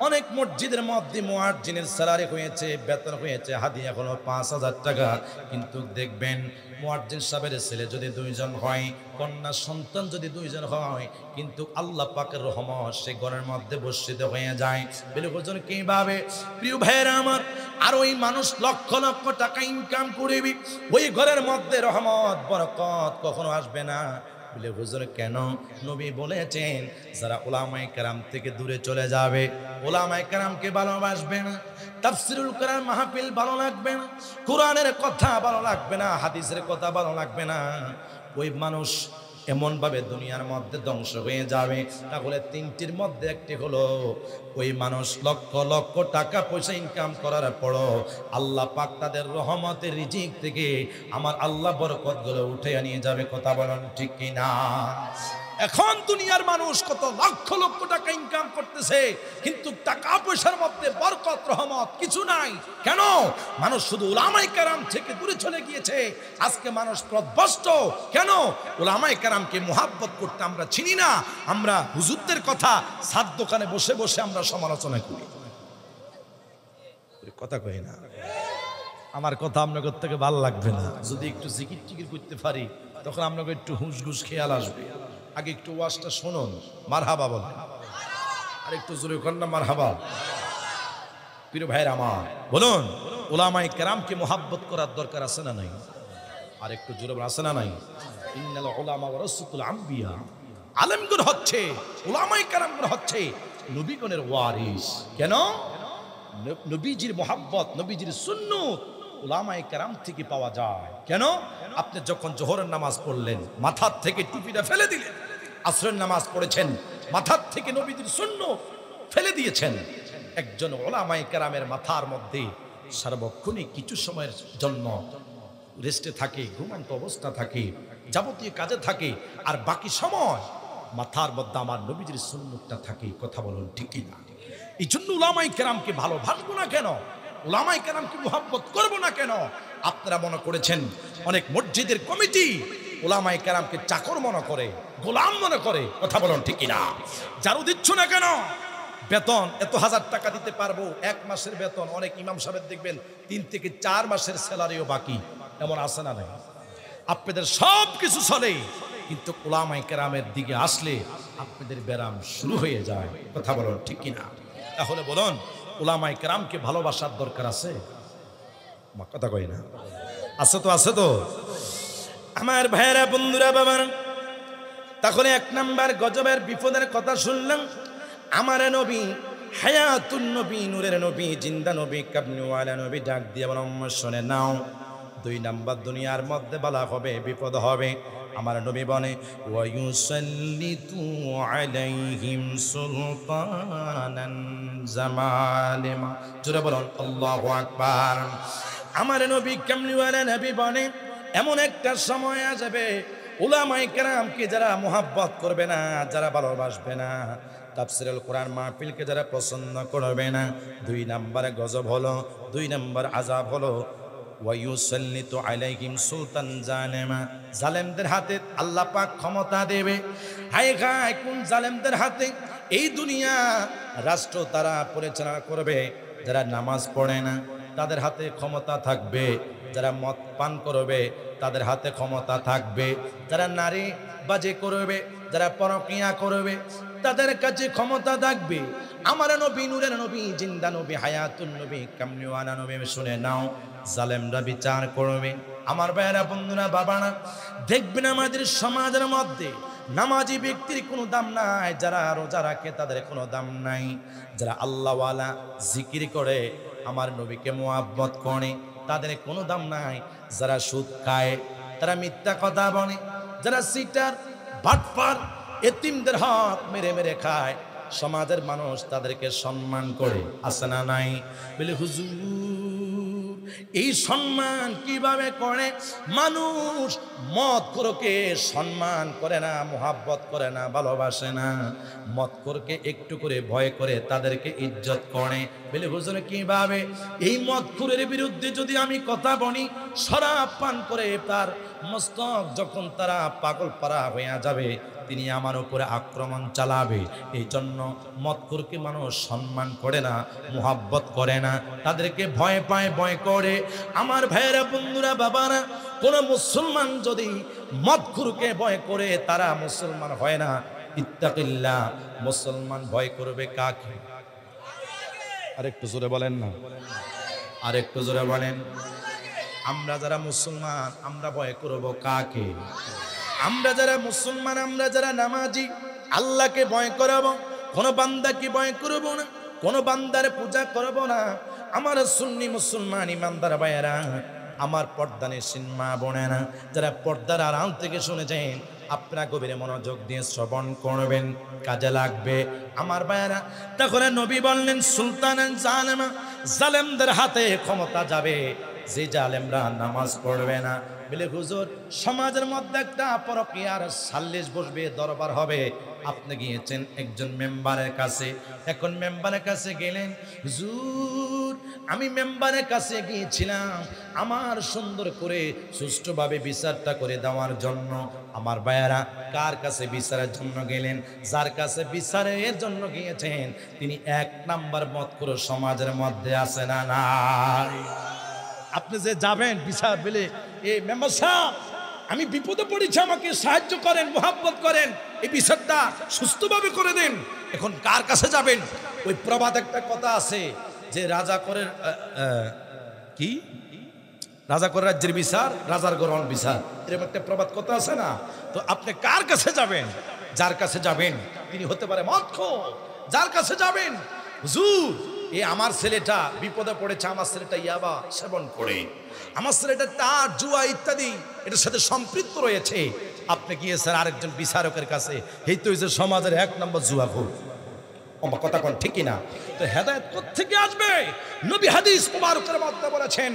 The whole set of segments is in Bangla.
অনেক মসজিদের মধ্যে মুয়াজ্জিনের স্যালারি হয়েছে, বেতন হয়েছে হাদিয়া হলো 5,000 টাকা, কিন্তু দেখবেন মুয়াজ্জিন সাহেবের ছেলে যদি 2 জন হয়, কন্যা সন্তান যদি 2 জন হয়, কিন্তু আল্লাহ পাকের রহমত সে ঘরের মধ্যে বর্ষিত হয়ে যায়। বিলকুল কিভাবে? প্রিয় ভাইয়েরা আমার, আর ওই মানুষ লক্ষ লক্ষ টাকা ইনকাম করবি, ওই ঘরের মধ্যে রহমত বরকত কখনো আসবে না। বলে হুজুর কেন? নবী বলেছেন যারা উলামায়ে কেরাম থেকে দূরে চলে যাবে, উলামায়ে কেরামকে ভালোবাসবে না, তাফসীরুল কোরআন মাহফিল ভালো লাগবে না, কোরআনের কথা ভালো লাগবে না, হাদিসের কথা ভালো লাগবে না, ওই মানুষ এমনভাবে দুনিয়ার মধ্যে ধ্বংস হয়ে যাবে। তাহলে তিনটির মধ্যে একটি হলো, ওই মানুষ লক্ষ লক্ষ টাকা পয়সা ইনকাম করার পরও আল্লাহ পাক তাদের রহমতের রিজিক থেকে আমার আল্লাহ বরকতগুলো উঠে নিয়ে যাবে। কথা বলেন ঠিক কিনা? এখন দুনিয়ার মানুষ কত লক্ষ লক্ষ টাকা ইনকাম করতেছে, কিন্তু টাকা পয়সার মধ্যে বরকত রহমত কিছু নাই। কেন? মানুষ শুধু উলামায়ে কেরাম থেকে দূরে চলে গিয়েছে। আজকে মানুষ পথভ্রষ্ট। কেন? উলামায়ে কেরামকে মুহাব্বত করতে আমরা চিনি না। আমরা হুজুরদের কথা সাদ দোকানে বসে বসে আমরা সমালোচনা করি। কথা কই না? আমার কথা আপনাদের থেকে ভালো লাগবে না। যদি একটু জিকির টিকির করতে পারি, তখন আপনাকে একটু হুঁশ ঘুষ খেয়াল আসবে। আগে একটু ওয়াজটা শুনুন, মারহাবা বলেন, আর একটু জোরে করেন না মারহাবা। প্রিয় ভাইরা আমার, বলুন উলামায়ে কেরামকে মুহাব্বত করার দরকার আছে না নাই? আর একটু জোরে আছে না নাই? ইন্নাল উলামা ওয়ারাসাতুল আম্বিয়া, আলেমগণ হচ্ছে, উলামায়ে কেরামগণ হচ্ছে নবীগণের ওয়ারিস। কেন? নবীজির মুহাব্বত, নবীজির সুন্নাত উলামায়ে কেরাম থেকে পাওয়া যায়। কেন? আপনি যখন জোহরের নামাজ পড়লেন, মাথার থেকে টুপিটা ফেলে দিলেন, আসরের নামাজ পড়েছেন, মাথার থেকে নবীজির সুন্নাত ফেলে দিয়েছেন। একজন উলামায়ে কেরামের মাথার মধ্যে সার্বক্ষণিক কিছু সময়ের জন্য রেস্টে থাকে, ঘুমন্ত অবস্থা থাকে, যাবতীয় কাজে থাকে, আর বাকি সময় মাথার মধ্যে আমার নবীজির সুন্নাতটা থাকে। কথা বলুন ঠিক কিনা? এই জন্য উলামায়ে কেরামকে ভালোবাসবো না কেন? উলামায়ে কেরামকে মুহাব্বত করবো না কেন? আপনারা মনে করেছেন অনেক মসজিদের কমিটি উলামায়ে কেরামকে চাকর মনে করে, গোলাম মনে করে। কথা বলুন ঠিক কিনা? জারু দিচ্ছ না কেন? বেতন এত 1000 টাকা দিতে পারবো, 1 মাসের বেতন। অনেক ইমাম সাহেব দেখবেন 3 থেকে 4 মাসের স্যালারিও বাকি, এমন আছে না নাই? আপনাদের সব কিছু চলে, কিন্তু উলামায়ে কেরামের দিকে আসলে আপনাদের ব্যারাম শুরু হয়ে যায়। কথা বলুন ঠিক কিনা? তাহলে বলুন উলামায়ে কেরামকে ভালোবাসার দরকার আছে? কথা কই না? আছে তো, আছে তো আমার ভাইয়েরা, বন্ধুরা, বাবারা। তাহলে 1 নাম্বার গজবের বিপদের কথা শুনলাম। আমার নবী হায়াতুন নবী, নূরের নবী, জিন্দা নবী, কাবলিওয়ালা নবী ডাক দিয়ে বলেন শুনে নাও। 2 নাম্বার দুনিয়ার মধ্যে বলা হবে, বিপদ হবে। আমার নবী বলে ওয়ায়ুসাল্লিতু আলাইহিম সুলতানান জামালিমা। জোরে বলুন আল্লাহু আকবার। আমার নবী কামলিওয়ালা নবী বলে এমন একটা সময় আসবে উলামায়ে কেরামকে যারা মুহাব্বত করবে না, যারা ভালোবাসবে না, তাফসীরুল কোরআন মাহফিলকে যারা পছন্দ করবে না, 2 নাম্বার গজব হলো, 2 নাম্বার আযাব হলো ওয়ায়ুসাল্লিতু আলাইহিম সুলতান জালিমা। জালেমদের হাতে আল্লাহ পাক ক্ষমতা দেবে। হায় হায়, কোন জালেমদের হাতে? এই দুনিয়া রাষ্ট্র তারা পরিচালনা করবে। যারা নামাজ পড়ে না তাদের হাতে ক্ষমতা থাকবে, যারা মদ পান করবে তাদের হাতে ক্ষমতা থাকবে, যারা নারী বাজি করবে, যারা পরকিয়া করবে তাদের কাছে ক্ষমতা থাকবে। আমার নবী নূরের নবী, জিন্দা নবী, হায়াতুন নবী, কামলিওয়ালা নবী শুনে নাও, জালেমরা বিচার করবে। আমার ভাইয়েরা, বন্ধুরা, বাবারা, দেখবেন আমাদের সমাজের মধ্যে নামাজি ব্যক্তির কোনো দাম নাই, যারা রোজা রাখে তাদের কোনো দাম নাই, যারা আল্লাহওয়ালা জিকির করে আমার নবীকে মুহাব্বত করে তাদের কোনো দাম নাই, যারা সুদ খায়, তারা মিথ্যা কথা বলে, যারা সিটার বাটপার এতিমদের হক মেরে মেরে খায়, সমাজের মানুষ তাদেরকে সম্মান করে। আছে না নাই? বলে হুজুর এই সম্মান কিভাবে করে? মানুষ মদখোরকে সম্মান করে না, মুহাব্বত করে না, ভালোবাসে না। মদখোরকে একটু করে ভয় করে, তাদেরকে ইজ্জত করে। বলে হুজুর কিভাবে? এই মদখোরের বিরুদ্ধে যদি আমি কথা বলি, শরাব পান করে তার মস্তক যখন তারা পাগল পারা হয়ে যাবে, তিনি আমার উপরে আক্রমণ চালাবে। এই জন্য মদখোরকে মানুষ সম্মান করে না, মুহাব্বত করে না, তাদেরকে ভয় পায়, ভয় করে। আমার ভাইয়েরা, বন্ধুরা, বাবারা, কোন মুসলমান যদি মদখোরকে ভয় করে তারা মুসলমান হয় না। ইত্তাকিল্লাহ, মুসলমান ভয় করবে কাকে? আরেকটু জোরে বলেন না, আরেকটু জোরে বলেন। আমরা যারা মুসলমান আমরা ভয় করব কাকে? আমরা যারা মুসলমান, আমরা যারা নামাজি, আল্লাহকে ভয় করাবো, কোন বান্দাকে ভয় করব না, কোন বান্দার পূজা করব না। আমার সুন্নি মুসলমান ইমানদার ভাইয়েরা, আমার পর্দানিশীন মা বোনেরা, যারা পর্দার আড়াল থেকে শুনেছেন, আপনারা গভীরে মনোযোগ দিয়ে শ্রবণ করবেন, কাজে লাগবে আমার ভাইয়েরা। তখন নবী বললেন, সুলতান জালেমা, জালেমদের হাতে ক্ষমতা যাবে। যে জালেমরা নামাজ পড়বে না, বলে হুজুর সমাজের মধ্যে একটা পরকীয়ার সাল্লিশ বসবে, দরবার হবে। আপনি গিয়েছেন একজন মেম্বারের কাছে, এখন মেম্বারের কাছে গেলেন, হুজুর আমি মেম্বারের কাছে গিয়েছিলাম আমার সুন্দর করে সুষ্ঠুভাবে বিচারটা করে দেওয়ার জন্য। আমার ভাইয়েরা, কার কাছে বিচারের জন্য গেলেন? যার কাছে বিচারের জন্য গিয়েছেন তিনি এক নাম্বার মদখোর সমাজের মধ্যে আছে না নাই? আপনি যে যাবেন বিচার বলে, এই মেম্বার সাহেব আমি বিপদে পড়েছি, আমাকে সাহায্য করেন, মুহাব্বত করেন, এই বিচারটা সুস্থভাবে করে দেন। এখন কার কাছে যাবেন? ওই প্রবাদ একটা কথা আছে যে রাজা করে কি রাজা করে রাজ্যের বিচার, রাজার গ্রহণ বিচার, এরকম একটা প্রবাদ কথা আছে না? তো আপনি কার কাছে যাবেন? যার কাছে যাবেন তিনি হতে পারে মদখোর। যার কাছে যাবেন, হুজুর এই আমার ছেলেটা বিপদে পড়েছে, আমার ছেলেটা ইয়াবা সেবন করে, আমার ছেলেটা তার জুয়া ইত্যাদি এটার সাথে সম্পৃক্ত রয়েছে। আপনি গিয়েছেন আরেকজন বিচারকের কাছে, এই তো হয়েছে সমাজের এক নম্বর জুয়াখোর। কথা কোন ঠিক না? তো হেদায়েত কোত্থেকে আসবে? নবী হাদিস মুবারকের মধ্যে বলেছেন,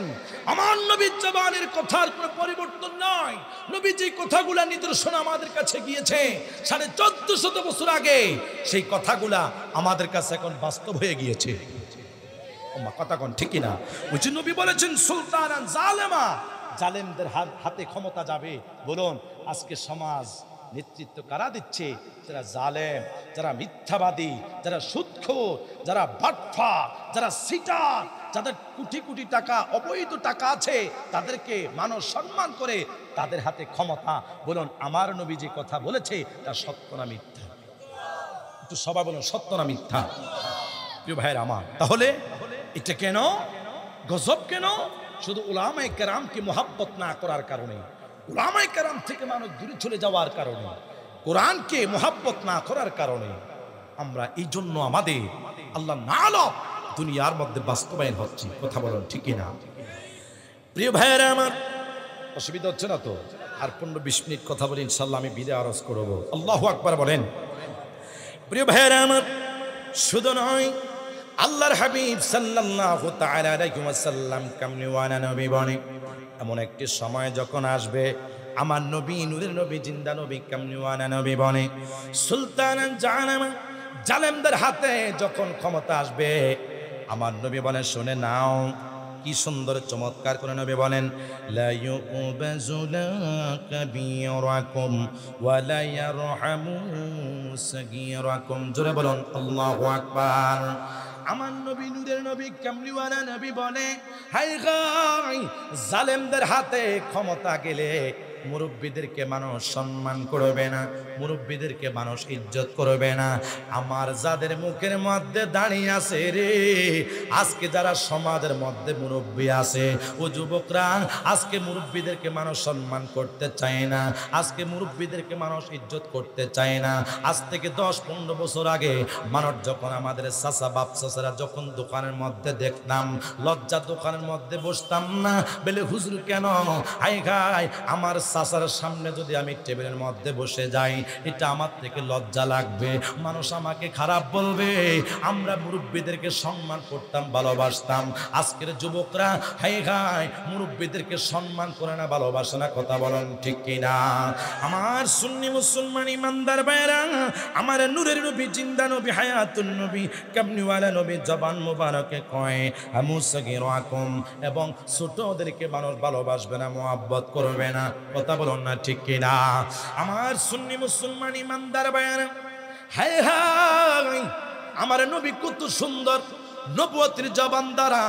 আমার নবীর জবানের কথার কোনো পরিবর্তন নয়। নবী যে কথাগুলা নিদর্শন আমাদের কাছে গিয়েছে 1450 বছর আগে, সেই কথাগুলা আমাদের কাছে এখন বাস্তব হয়ে গিয়েছে। কথা কোন ঠিক না? ওই যে নবী বলেছেন, সুলতান জালেমা, জালেমদের হাতে ক্ষমতা যাবে। বলুন আজকে সমাজ নেতৃত্ব কারা দিচ্ছে? যারা জালেম, যারা মিথ্যাবাদী, যারা সুদখোর, যারা বাটফার, যারা সিটার, যাদের কোটি কোটি টাকা অবৈধ টাকা আছে, তাদেরকে মানুষ সম্মান করে, তাদের হাতে ক্ষমতা। বলুন আমার নবী যে কথা বলেছে তা সত্য না মিথ্যা? একটু সবাই বলুন সত্য না মিথ্যা? প্রিয় ভাইয়ের আমার, তাহলে এটা কেন গজব? কেন? শুধু উলামায়ে কেরামকে মুহাব্বত না করার কারণে, উলামায়ে কেরাম থেকে মানুষ দূরে চলে যাওয়ার কারণে, কোরআনকে মুহাব্বত না করার কারণে আমরা এই জন্য আমাদের আল্লাহ নালব দুনিয়ার মধ্যে বাস্তবায়ন হচ্ছে। কথা বলেন ঠিক না? প্রিয় ভাইয়েরা আমার, অসুবিধা হচ্ছে না তো? আর 15-20 মিনিট কথা বলি, ইনশাল্লাহ আমি বিদায় আরজ করব। আল্লাহু আকবার বলেন। প্রিয় ভাইয়েরা আমার, শুধু নয়, আল্লাহর হাবিব সাল্লাল্লাহু তাআলা আলাইহি ওয়াসাল্লাম কামলিওয়ালা নবী বনে, এমন একটি সময় যখন আসবে আমার নবী, নূরের নবী, জিন্দা নবী, কামলিওয়ালা নবী বনে, সুলতান জালেমদের হাতে যখন ক্ষমতা আসবে, আমার নবী বলেন শুনে নাও, কি সুন্দর চমৎকার করে নবী বলেন, লা ইউবাযু কাবীরাকুম ওয়া লা ইয়ারহামু সাগীরাকুম। জোরে বলুন আল্লাহু আকবার। আমার নবী, নূরের নবী, কামলিওয়ালা নবী বলে, হায় হায়, জালেমদের হাতে ক্ষমতা গেলে মুরব্বীদেরকে মানুষ সম্মান করবে না, মুরব্বীদেরকে মানুষ ইজ্জত করবে না। আমার যাদের মুখের মধ্যে দাঁড়িয়ে আছে রে, আজকে যারা সমাজের মধ্যে মুরব্বী আছে, ও যুবকরা, আজকে মুরব্বীদেরকে মানুষ সম্মান করতে চায় না, আজকে মুরব্বীদেরকে মানুষ ইজ্জত করতে চায় না। আজ থেকে 10-15 বছর আগে মানুষ যখন আমাদের চাচা বাপ চাচারা যখন দোকানের মধ্যে দেখতাম, লজ্জা দোকানের মধ্যে বসতাম না, বলে হুজুর কেন? হাই খাই, আমার চাচার সামনে যদি আমি টেবিলের মধ্যে বসে যাই, এটা আমার থেকে লজ্জা লাগবে, মানুষ আমাকে খারাপ বলবে। আমরা মুরব্বীদেরকে সম্মান করতাম, ভালোবাসতাম। আজকের যুবকরা হাই খাই, মুরব্বীদেরকে সম্মান করে না, ভালোবাসে না। কথা বলেন ঠিক কিনা? আমার সুন্নি মুসলমান ইমানদার ভাইরা, আমার নূরের নবী, জিন্দা নবী, হায়াতুন নবী, কামলিওয়ালা নবী জবান মুবারকে কয়, আমু সাগীরাকুম, এবং ছোটদেরকে মানুষ ভালোবাসবে না, মুহাব্বত করবে না। কথা বলুন না ঠিক কিনা? আমার সুন্নি মুসলমান মুসলমান ইমানদার বায়ান, হায় হায় আমার নবী কত সুন্দর নবুয়তের জবান দ্বারা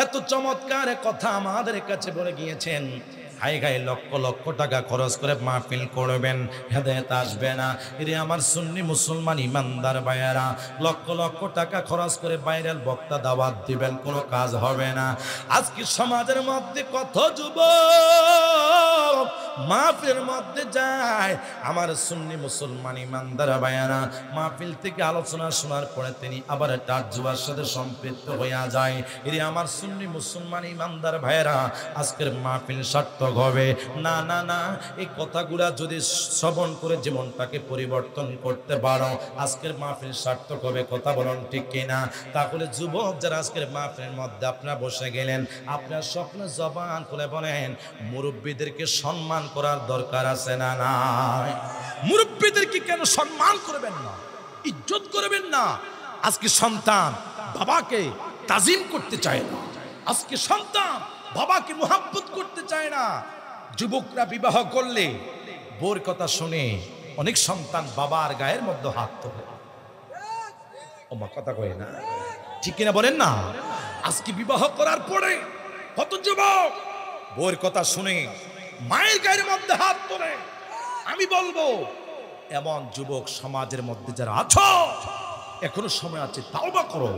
এত চমৎকার কথা আমাদের কাছে বলে গিয়েছেন। হায় গায়ে লক্ষ লক্ষ টাকা খরচ করে মাহফিল করবেন, হেদায়েত আসবে না। এরে আমার সুন্নি মুসলমান ইমানদার ভাইয়েরা, লক্ষ লক্ষ টাকা খরচ করে ভাইরাল বক্তা দাওয়াত দিবেন, কোনো কাজ হবে না। আজকে সমাজের মধ্যে কত যুবক মাহফিলের মধ্যে যায়, আমার সুন্নি মুসলমান ইমানদার ভাইয়েরা মাহফিল থেকে আলোচনা শোনার পরে তিনি আবার তার যুবার সাথে সম্পৃক্ত হইয়া যায়। এরে আমার সুন্নি মুসলমান ইমানদার ভাইয়েরা, আজকের মাহফিল সার্থক হবে না। না না, এই কথাগুলা যদি শ্রবণ করে জীবনটাকে পরিবর্তন করতে পারো, আজকের মাহফিল সার্থক হবে। কথা বলুন ঠিক কিনা? তাহলে যুবক যারা আজকের মাহফিলের মধ্যে আপনারা বসে গেলেন, আপনার স্বপ্ন জবান খুলে বলেন, মুরব্বীদেরকে সম্মান করার দরকার আছে না নাই? মুরব্বীদেরকে কেন সম্মান করবেন না, ইজ্জত করবেন না? আজকে সন্তান বাবাকে তাজিম করতে চায় না, আজকে সন্তান বাবাকে মোহাব্বত করতে চায় না। যুবকরা বিবাহ করলে বোর কথা শুনে অনেক সন্তান বাবার গায়ের মধ্যে হাত তোলে। ওমা কথা কয় না, ঠিক কিনা বলেন না? আজকে বিবাহ করার পরে কত যুবক বোর কথা শুনে মায়ের গায়ের মধ্যে হাত তোলে। আমি বলবো, এমন যুবক সমাজের মধ্যে যারা আছো, এখনো সময় আছে, তাওবা করো,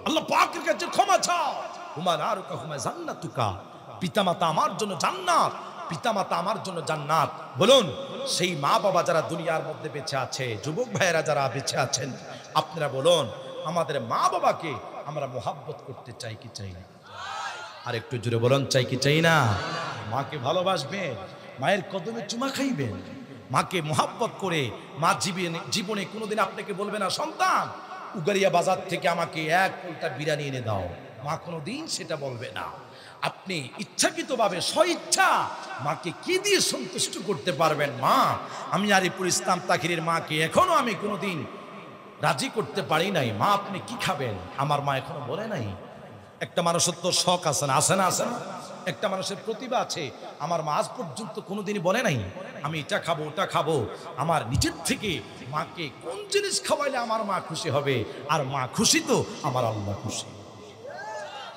আল্লাহ পাকের কাছে ক্ষমা চাও। পিতামাতা আমার জন্য জান্নাত, পিতামাতা আমার জন্য জান্নাত। বলুন, সেই মা বাবা যারা দুনিয়ার মধ্যে বেঁচে আছে, যুবক ভাইয়েরা যারা বেঁচে আছেন, আপনারা বলুন, আমাদের মা বাবাকে আমরা মোহাব্বত করতে চাই কি চাই না? আর একটু জোরে বলুন, চাই কি চাই না? মাকে ভালোবাসবেন, মায়ের কদমে চুমা খাইবেন, মাকে মোহাব্বত করে। মা জীবনে কোনোদিন আপনাকে বলবে না, সন্তান উগারিয়া বাজার থেকে আমাকে এক প্লেট বিরিয়ানি এনে দাও। মা কোনোদিন সেটা বলবে না। আপনি ইচ্ছাকৃতভাবে স্বইচ্ছা মাকে কি দিয়ে সন্তুষ্ট করতে পারবেন? মা, আমি আরিফুল ইসলাম তাকিরের মাকে এখনো আমি কোনোদিন রাজি করতে পারি নাই। মা, আপনি কি খাবেন? আমার মা এখনো বলে নাই। একটা মানুষের তো শখ আছে না, আছে না? আছে না? একটা মানুষের প্রতিভা আছে। আমার মা আজ পর্যন্ত কোনোদিনই বলে নাই আমি এটা খাবো ওটা খাবো। আমার নিজের থেকে মাকে কোন জিনিস খাওয়াইলে আমার মা খুশি হবে, আর মা খুশি তো আমার আল্লাহ খুশি।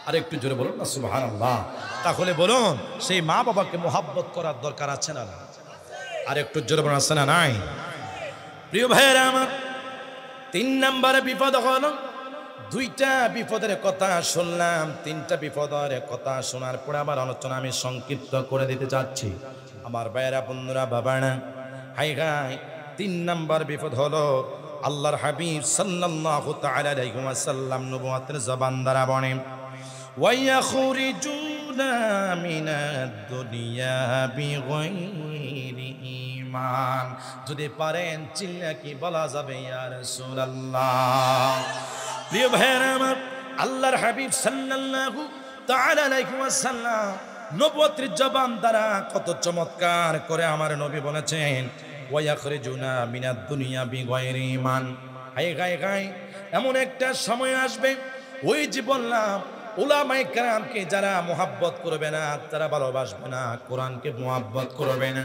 আর একটু জোরে বলুন না সুবহানাল্লাহ। তাহলে বলুন, সেই মা বাবাকে মোহাব্বত করার দরকার আছে না? আর একটু জোরে বলুন, আছে না নাই? প্রিয় ভাইয়েরা আমার, 3 নম্বরে বিপদ হলো। 2টা বিপদের কথা শুনলাম, 3টা বিপদের কথা শোনার পরে আবার আলোচনা আমি সংক্ষিপ্ত করে দিতে চাচ্ছি। আমার ভাইয়েরা, বন্ধুরা, বাবারা, হাই হাই 3 নম্বর বিপদ হলো, আল্লাহর হাবিব সাল্লাল্লাহু তাআলা আলাইহি ওয়াসাল্লাম নবুয়তের জবান দ্বারা বলেন, ওয়ায়াখরুজুনা মিনাদ দুনিয়া বিগাইরি ঈমান। যদি পারেন চিল্লা কি বলা যাবে, ইয়া রাসূলুল্লাহ? প্রিয় ভাইয়েরা আমার, আল্লাহর হাবিব সাল্লাল্লাহু তাআলা আলাইহি ওয়াসাল্লাম নবুয়তের জবান দ্বারা কত চমৎকার করে আমার নবী বলেছেন, ওয়ায়াখরুজুনা মিনাদ দুনিয়া বিগাইরি ঈমান। হায় হায় হায়, এমন একটা সময় আসবে, ওই যে বললাম, উলামায়ে কেরামকে যারা মোহাব্বত করবে না, তারা ভালোবাসবে না, কোরআনকে মোহাব্বত করবে না।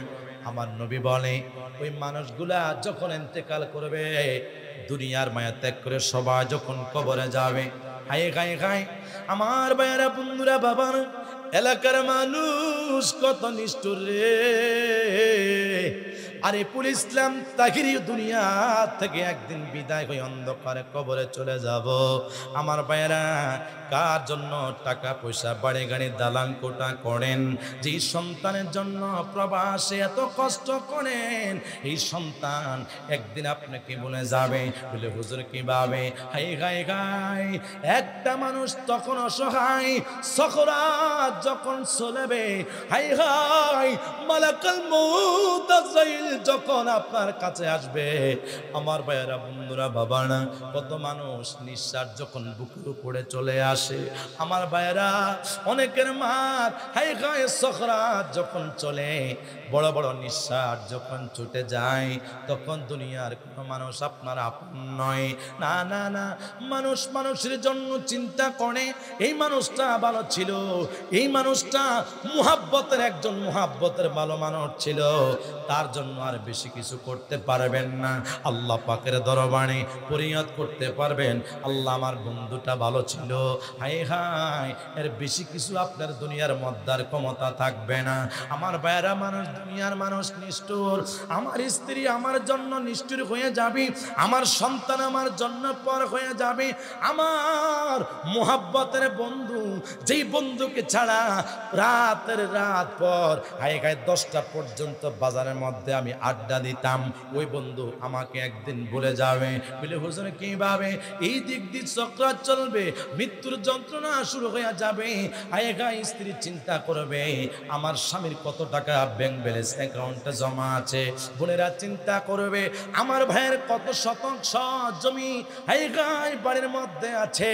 আমার নবী বলে, ওই মানুষগুলা যখন ইন্তেকাল করবে, দুনিয়ার মায়া ত্যাগ করে সবাই যখন কবরে যাবে, হায় হায় হায়, আমার ভাইয়েরা, বন্ধুরা, বাবার, এলাকার মানুষ কত নিষ্ঠুর রে। আরিফুল ইসলাম তাকিরি দুনিয়া থেকে একদিন বিদায় হয়ে অন্ধকারে কবরে চলে যাব। আমার ভাইয়েরা, কার জন্য টাকা পয়সা বাড়ি গাড়ি দালান কোটা করেন, যে সন্তানের জন্য প্রবাসে এত কষ্ট করেন, এই সন্তান একদিন আপনাকে বলে যাবে, বলে হুজুর কিভাবে? হাই হাই হাই, একটা মানুষ তখন অসহায়, সখরাত যখন চলেবে, হাই হাই, মালাকুল মউত আজরাইল যখন আপনার কাছে আসবে, আমার ভাইয়েরা, বন্ধুরা, বাবারা, কত মানুষ নিঃশ্বাস যখন বুকের উপরে চলে আসে, আমার ভাইয়েরা, অনেকের মার হাই হাই সখরাত যখন চলে, বড় বড় নিঃশ্বাস যখন ছুটে যায়, তখন দুনিয়ার কোনো মানুষ আপনার আপন নয়। না না না, মানুষ মানুষের জন্য চিন্তা করে, এই মানুষটা ভালো ছিল, এই মানুষটা মুহাব্বতের একজন মুহাব্বতের ভালো মানুষ ছিল, তার জন্য আর বেশি কিছু করতে পারবেন না। আল্লাহ পাকের দরবারে ফরিয়াদ করতে পারবেন, আল্লাহ আমার বন্ধুটা ভালো ছিল, হায় হায় এর বেশি কিছু আপনার দুনিয়ার মধ্যে আর ক্ষমতা থাকবে না। আমার ভাইরা, মানুষ দুনিয়ার মানুষ নিষ্ঠুর, আমার স্ত্রী আমার জন্য নিষ্ঠুর হয়ে যাবে, আমার সন্তান আমার জন্য পর হয়ে যাবে। আমার মোহাব্বতের বন্ধু, যেই বন্ধুকে ছাড়া রাতের রাত পর হায় হায় 10টা পর্যন্ত বাজারের মধ্যে আমি আড্ডা দিতাম, ওই বন্ধু আমাকে একদিন ভুলে যাবে। বলে হুজুর কিভাবে? এই দিক দিয়ে চক্রাত চলবে, মৃত্যুর যন্ত্রণা শুরু হয়ে যাবে। হায় হায় স্ত্রী চিন্তা করবে আমার স্বামীর কত টাকা ব্যাংক ব্যালেন্স অ্যাকাউন্টে জমা আছে, বোনেরা চিন্তা করবে আমার ভাইয়ের কত শতাংশ জমি হায় হায় বাড়ির মধ্যে আছে।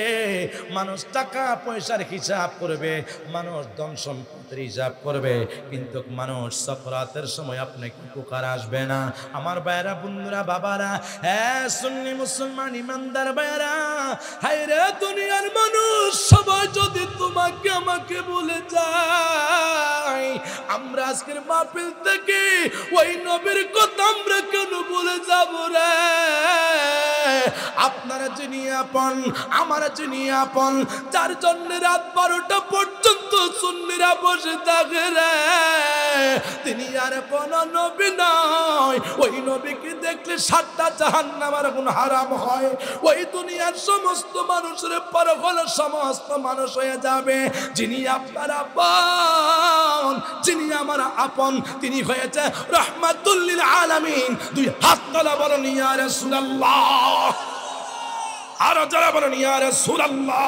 মানুষ টাকা পয়সার হিসাব করবে, মানুষ ধন সম্পত্তির হিসাব করবে, কিন্তু মানুষ সকরাতের সময় আপনাকে উপকার আসবে না। আমার ভাইয়েরা, বন্ধুরা, বাবারা, হ্যাঁ সুন্নি মুসলমান ইমানদার ভাইয়েরা, হায় রে দুনিয়ার মানুষ সবাই যদি তোমাকে আমাকে বলে যায়, আমরা আজকের মাহফিল থেকে ওই নবীর কথা আমরা কেন বলে যাব রে? আপনারা যিনি আপন, আমার যিনি আপন, যার জন্য রাত 12টা পর্যন্ত সুন্নিরা বসে থাকে রে, তিনি আর কোন নবী নয়। ওই নবীকে দেখলে 7টা জাহান্নাম আর কোন হারাম হয়। ওই দুনিয়ার সমস্ত মানুষের পরকালে সমস্ত মানুষ হয়ে যাবে। যিনি আপনার আপন, যিনি আমার আপন, তিনি হয়েছে রাহমাতুল লিল আলামিন। দুই হাত তোলা বলেন ইয়া রাসূলুল্লাহ, আর যারা বলেন ইয়া রাসূলুল্লাহ।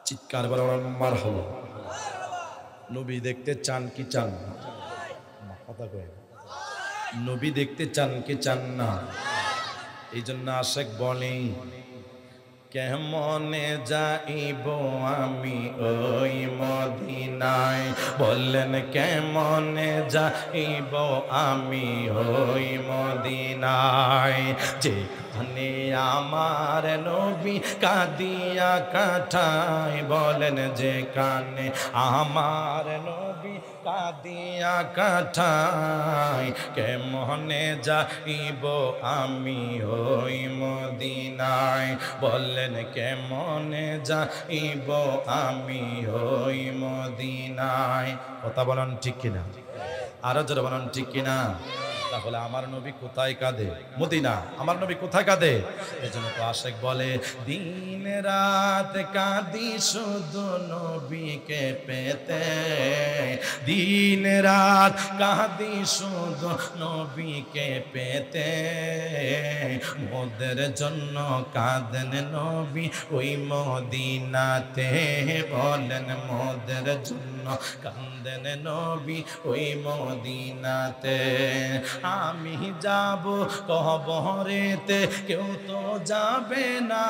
চিৎকার বলেন মারহাবা। নবী দেখতে চান কি চান না? কথা কয়, নবী দেখতে চান কি চান না? এই জন্য আশেক বলে কেমনে যাইব আমি ওই মদিনায়, বললেন কেমনে যাইব আমি ওই মদিনায়, যেখানে আমার নবী কাঁদিয়া কাটায়, বলেন যেখানে আমার নবী কাঁদিয়া কাটায়, কেমনে যাইব আমি ওই মদিনায়, বললেন কেমনে যাইব আমি ওই মদিনায়। কথা বলেন ঠিক কিনা? আরো জোরে বলেন ঠিক কিনা? তাহলে আমার নবী কোথায় কাঁদে? মদিনা। আমার নবী কোথায় কাঁদে? এজন্য তো আশেক বলে দিন রাত কাঁদি শুধু নবীকে পেতে, দিন রাত কাঁদি শুধু নবীকে পেতে, মোদের জন্য কাঁদেন নবী ওই মদিনাতে, বলেন মোদের জন্য কাঁদেন নবী ওই মদিনাতে। আমি যাব কবরেতে, কেউ তো যাবে না,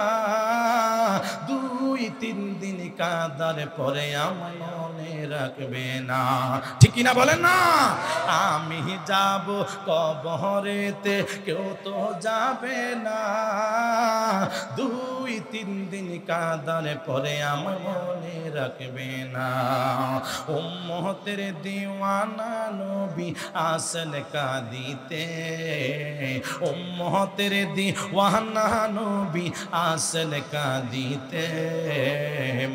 2-3 দিন কাঁদার পরে আমার মনে রাখবে না। ঠিক কিনা বলেন না? আমি যাব কবরেতে, কেউ তো যাবে না, 2-3 দিন কাঁদার পরে আমার মনে রাখবে না। উম্মতের দিওয়ানা নবী আসেন কাঁদিতে, উম্মতের দিওয়ানা নবী আসেন কাঁদিতে,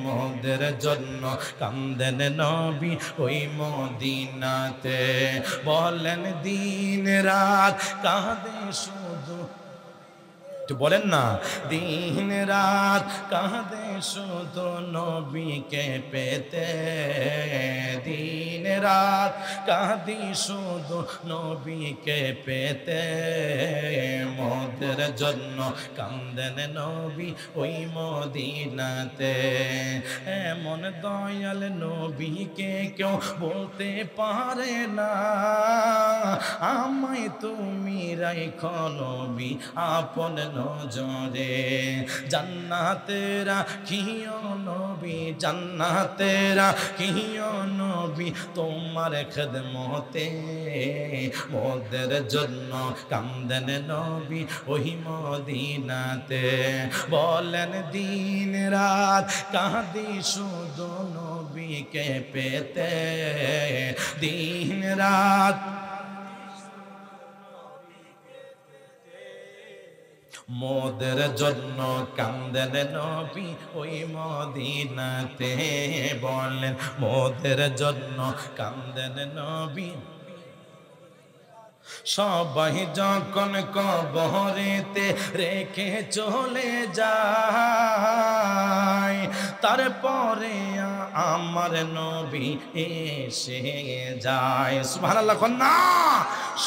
মোদের জন্য কান্দেন নবী ওই মদিনাতে, বলেন দিন রাত কাঁদে শুধু, বলেন না, দিন রাত কাঁদে শুধু নবীকে পেতে, দিন রাত কাঁদি শুধু নবীকে পেতে, মোদের জন্য কান্দেন নবী ওই মদিনাতে। এমন দয়াল নবীকে কেউ বলতে পারে না, আমায় তুমি রাখো নবী আপন নজরে, জান্নাতে রাখিও নবী নবী জান্নাতেরা কিও নবী তোমার খেদমতে মোদের জন্য কান্দেন নবী ওই মদিনাতে বলেন দিন রাত কাঁদি শুধু নবীকে পেতে দিন রাত মোদের জন্য কান্দেন নবী ওই মদিনাতে বলেন মোদের জন্য কান্দেন নবী সবাই যখন কবরেতে রেখে চলে যায় তারপরে আমার নবী এসে যায় সুবহানাল্লাহ না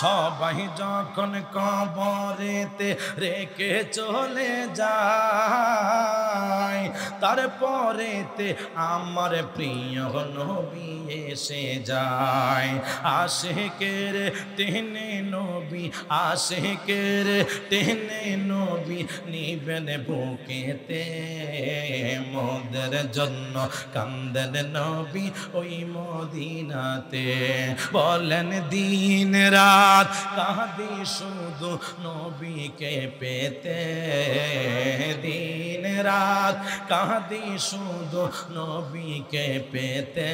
সবাই যখন কবরেতে রেখে চলে যায় তারপরেতে আমার প্রিয় নবী এসে যায় আশিকের টেনে নবী আশিকের টেনে নবী নিবেন বুকেতে মোদের জন্য কান্দেন নবী ওই মদিনাতে বলেন দিন রাত কাঁদি শুধু নবীকে পেতে দিন রাত কাঁদি শুধু নবীকে পেতে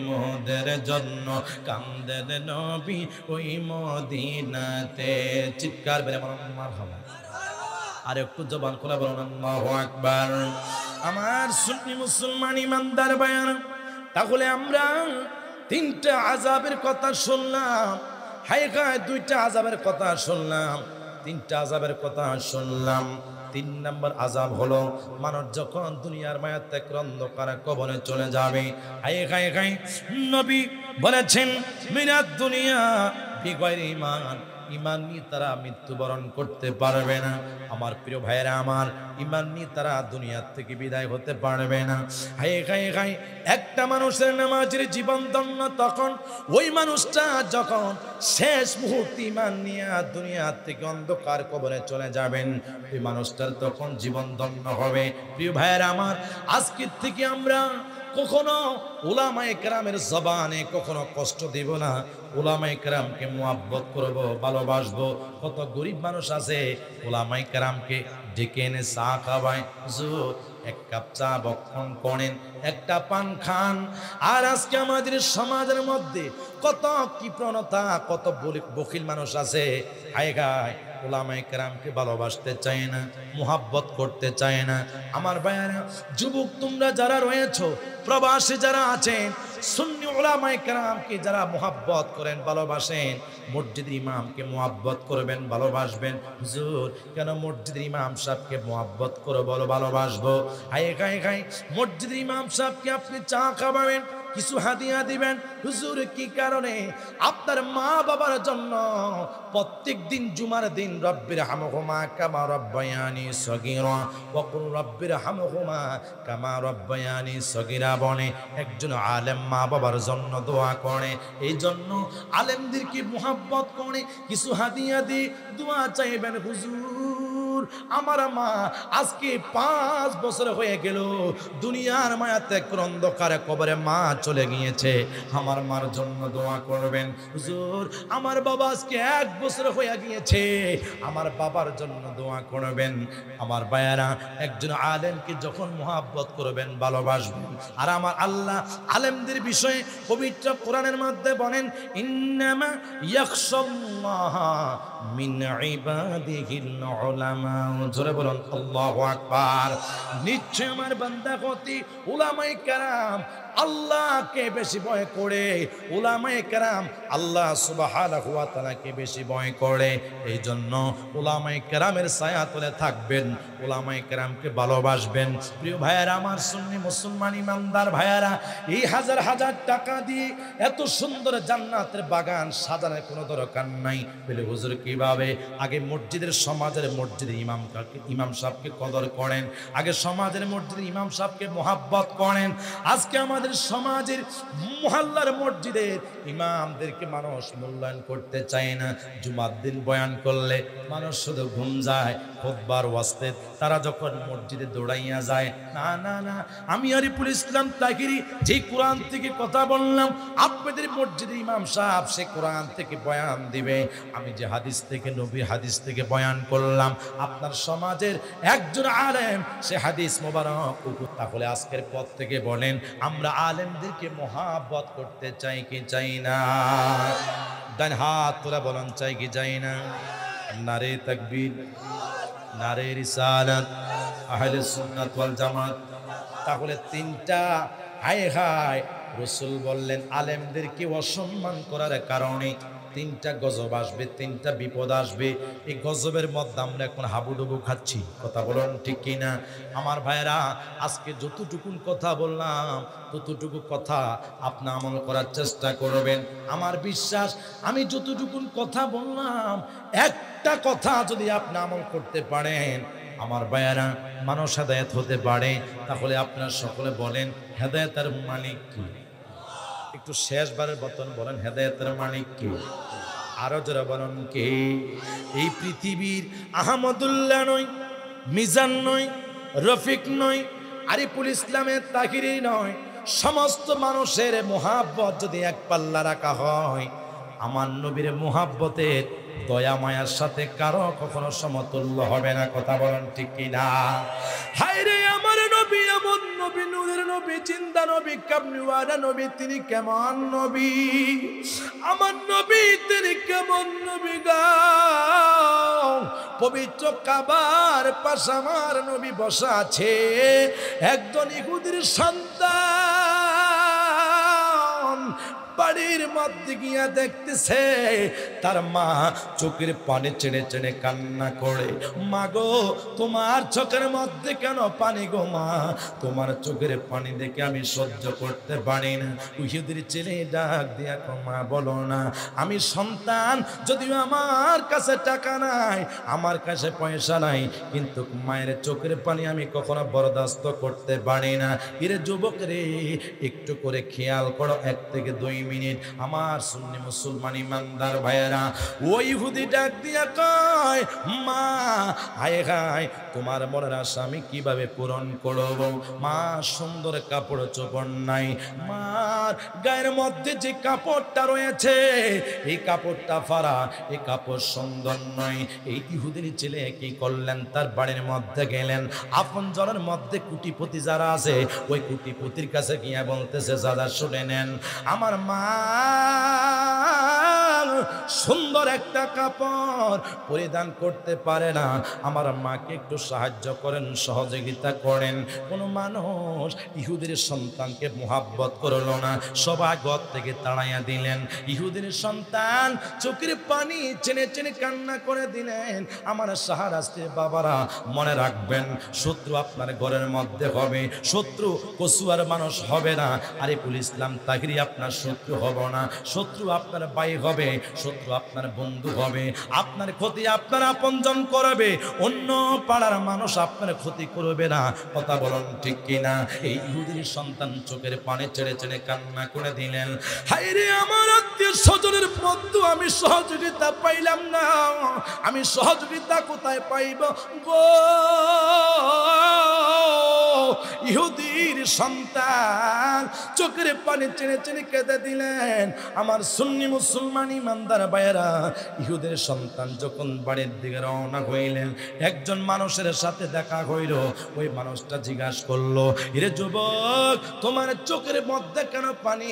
মোদের জন্য কান্দেন নবী ওই মদিনাতে চিৎকার বেরে মারহাবা আর একটু জবান খোলা বলুন আল্লাহু আকবার আমার সুন্নি মুসলমান ইমানদার বায়ান তাহলে আমরা তিনটা আযাবের কথা শুনলাম হায় হায় দুইটা আযাবের কথা শুনলাম তিনটা আযাবের কথা শুনলাম তিন নম্বর আযাব হলো মানুষ যখন দুনিয়ার মায়া ত্যাগ করে অন্ধকার কবরে চলে যাবে হায় হায় হায় নবী বলেছেন মিনাদ দুনিয়া বিগয়রি ঈমান ঈমান নিয়ে তারা মৃত্যুবরণ করতে পারবে না আমার প্রিয় ভাইয়েরা আমার ঈমান নিয়ে তারা দুনিয়া থেকে বিদায় হতে পারবে না হায় হায় হায় একটা মানুষের নামাজের জীবন ধন্য তখন ওই মানুষটা যখন শেষ মুহূর্তে ঈমান নিয়ে দুনিয়া থেকে অন্ধকার কবরে চলে যাবেন ওই মানুষটার তখন জীবন ধন্য হবে প্রিয় ভাইয়েরা আমার আজকের থেকে আমরা কখনো উলামায়ে কেরামের জবানে কখনো কষ্ট দিব না উলামায়ে কেরামকে মুহাব্বত করব ভালোবাসবো কত গরিব মানুষ আছে উলামায়ে কেরামকে ডেকে এনে চা খাওয়ায় হুজুর এক কাপ চা বক্ষণ করেন একটা পান খান আর আজকে আমাদের সমাজের মধ্যে কত কৃপণতা কত বখিল মানুষ আছে হায় গায় উলামায়ে কেরামকে ভালোবাসতে চায় না মুহাব্বত করতে চায় না আমার ভাইয়েরা যুবক তোমরা যারা রয়েছো প্রবাসী যারা আছেন সুন্নি উলামায়ে কেরামকে যারা মুহাব্বত করেন ভালোবাসেন মসজিদের ইমামকে মুহাব্বত করবেন ভালোবাসবেন হুজুর কেন মসজিদের ইমাম সাহেবকে মুহাব্বত করে বলো ভালোবাসবো হায় হায় হায় মসজিদের ইমাম সাহেবকে আপনি চা খাওয়াবেন কিছু হাদিয়া দিবেন হুজুর কি কারণে আপনার মা বাবার জন্য প্রত্যেক দিন জুমার দিন রব্বির হামহুমা কামা রব্বায়ানি সগীরা ওয়া কুল রব্বির হামহুমা কামা রব্বায়ানি সগীরা বনে একজন আলেম মা বাবার জন্য দোয়া করে এই জন্য আলেমদেরকে মুহাব্বত করে কিছু হাদিয়া দিয়ে দোয়া চাইবেন হুজুর আমার মা আজকে 5 বছর হয়ে গেল দুনিয়ার মায়াতে অন্ধকারে কবরে মা চলে গিয়েছে আমার মার জন্য দোয়া করবেন হুজুর আমার বাবা আজকে 1 বছর হয়ে গিয়েছে আমার বাবার জন্য দোয়া করবেন আমার ভাইয়েরা একজন আলেমকে যখন মুহাব্বত করবেন ভালোবাসবেন আর আমার আল্লাহ আলেমদের বিষয়ে পবিত্র কোরআনের মধ্যে বলেন ইন্নামা ইয়াখশাল্লাহ মিন ইবাদিহিল উলামা জোরে বলুন আল্লাহু আকবার নিশ্চয় আমার বান্দা গতি উলামায়ে কেরাম আল্লাহকে বেশি ভয় করে উলামায়ে কেরাম আল্লাহ সুবহানাহু ওয়া তাআলাকে বেশি ভয় করে এই জন্য উলামায়ে কেরামের ছায়াতলে থাকবেন উলামায়ে কেরামকে ভালোবাসবেন প্রিয় ভাইয়েরা আমার সুন্নি মুসলমান ইমানদার ভাইয়েরা এই হাজার হাজার টাকা দিয়ে এত সুন্দর জান্নাতের বাগান সাজানোর কোনো দরকার নাই বলে হুজুর কিভাবে আগে মসজিদের সমাজের মসজিদের ইমাম সাহেবকে কদর করেন আগে সমাজের মসজিদের ইমাম সাহেবকে মুহাব্বত করেন আজকে আমাদের সমাজের মুহাল্লার মসজিদের ইমামদেরকে মানুষ মূল্যায়ন করতে চায় না জুমার দিন বয়ান করলে মানুষ শুধু ঘুম যায় খুতবার ওয়াস্তে তারা যখন মসজিদে দৌড়াইয়া যায়, না না না, আমি আরিফুল ইসলাম তাহিরি যে কোরআন থেকে কথা বললাম, আপনাদের মসজিদে ইমাম সাহেব সে কোরআন থেকে বয়ান দিবে, আমি যে হাদিস থেকে নবী হাদিস থেকে বয়ান করলাম, আপনার সমাজের একজন আলেম সে হাদিস মোবারক। তাহলে আজকের পর থেকে বলেন, আমরা আলেমদেরকে মহাব্বত করতে চাই কি চাই না? ডান হাত তোরা বলেন, চাই কি চাই না? নারে তাকবীর, নারে রিসালাত, আহলে সুন্নাত ওয়াল জামাত। তাহলে তিনটা, হায় হায়, রাসূল বললেন আলেমদেরকে অসম্মান করার কারণে তিনটা গজব আসবে, তিনটা বিপদ আসবে। এই গজবের মধ্যে আমরা এখন হাবুডুবু খাচ্ছি, কথা বলুন ঠিক কিনা? আমার ভাইরা, আজকে যতটুকুন কথা বললাম ততটুকু কথা আপনি আমল করার চেষ্টা করবেন। আমার বিশ্বাস, আমি যতটুকুন কথা বললাম একটা কথা যদি আপনি আমল করতে পারেন, আমার ভাইয়ারা, মানুষ হেদায়েত হতে পারে। তাহলে আপনারা সকলে বলেন, হেদায়েতের মালিক কি? একটু শেষবারের মতন বলেন, হেদায়েতের মালিক কি? আরো যারা বলেন কে? এই পৃথিবীর আহমদুল্লাহ নয়, মিজান নয়, রফিক নয়, আরিফুল ইসলামের তাহিরি নয়, সমস্ত মানুষের মোহাব্বত যদি এক পাল্লা রাখা হয়, আমার নবীর মোহাব্বতের দয়া মায়ার সাথে কারো কখনো সমতুল্য হবে না, কথা বলেন ঠিক কিনা? হায় রে আমার নবী, এমন নবী, নূরের নবী, চিন্তা নবী, কামলিওয়ালা নবী, তিনি কেমন নবী? আমার নবী তিনি কেমন নবী গো? পবিত্র কাবার পাশে আমার নবী বসা আছে, একজন ইহুদির সন্তান বাড়ির মধ্যে গিয়া দেখতেছে তার মা চোখের পানি ছেড়ে ছেড়ে কান্না করে, মা গো তোমার চোখের মধ্যে কেন পানি গো মা? তোমার চোখের পানি দেখে আমি সহ্য করতে পারি না। ইহুদির ছেলে ডাক দিয়া, মা বলো না, আমি সন্তান, যদিও আমার কাছে টাকা নাই, আমার কাছে পয়সা নাই, কিন্তু মায়ের চোখের পানি আমি কখনো বরদাস্ত করতে পারি না। এর যুবক রে, একটু করে খেয়াল করো, 1 থেকে 2 মিনিট। আমার সুন্নি মুসলমান ইমানদার ভাইয়েরা, ওই ইহুদি ডাক দিয়া কয়, মা হায় হায়, তোমার মনের আশা আমি কিভাবে পূরণ করব? মা সুন্দর কাপড় চোপড় নাই, মার গায়ের মধ্যে যে কাপড়টা রয়েছে এই কাপড়টা ফাড়া, এই কাপড় সুন্দর নয়। এই ইহুদির ছেলে কি করলেন? তার বাড়ির মধ্যে গেলেন, আপন জনের মধ্যে কুটিপতি যারা আছে ওই কুটিপতির কাছে গিয়ে বলতেছে, দাদা শুনে নেন, আমার মা সুন্দর একটা কাপড় পরিধান করতে পারে না, আমার মাকে একটু সাহায্য করেন, সহযোগিতা করেন। কোন মানুষ ইহুদির সন্তানকে মুহাব্বত করলো না, সবাই ঘর থেকে তাড়াইয়া দিলেন। ইহুদির সন্তান চোখের পানি চেনে চেনে কান্না করে দিলেন। আমার শাহরাস্তের বাবারা, মনে রাখবেন, শত্রু আপনার ঘরের মধ্যে হবে, শত্রু কসুয়ার মানুষ হবে না। আরিফুল ইসলাম তাহিরি আপনার শত্রু হবে না, শত্রু আপনার ভাই হবে, শত্রু আপনার বন্ধু হবে, আপনার ক্ষতি আপনার আপনজন করবে, অন্য পাড়ার মানুষ আপনার ক্ষতি করবে না, কথা বলুন ঠিক কিনা? এই ইহুদির সন্তান চোখের পানি ছেড়ে ছেড়ে কান্না করে দিলেন, হায় রে আমার আত্মীয় স্বজনের মধ্যে আমি সহযোগিতা পাইলাম না, আমি সহযোগিতা কোথায় পাইব গো? ইহুদির সন্তান চোখের পানি চেনে চেনে কেঁদে দিলেন। আমার সুন্নি মুসলমান ইমানদার ভাইয়েরা, ইহুদের সন্তান যখন বাড়ির দিকে রওনা হইলেন, একজন মানুষের সাথে দেখা হইল। ওই মানুষটা জিজ্ঞাসা করলো, এরে যুবক, তোমার চোখের মধ্যে কেন পানি?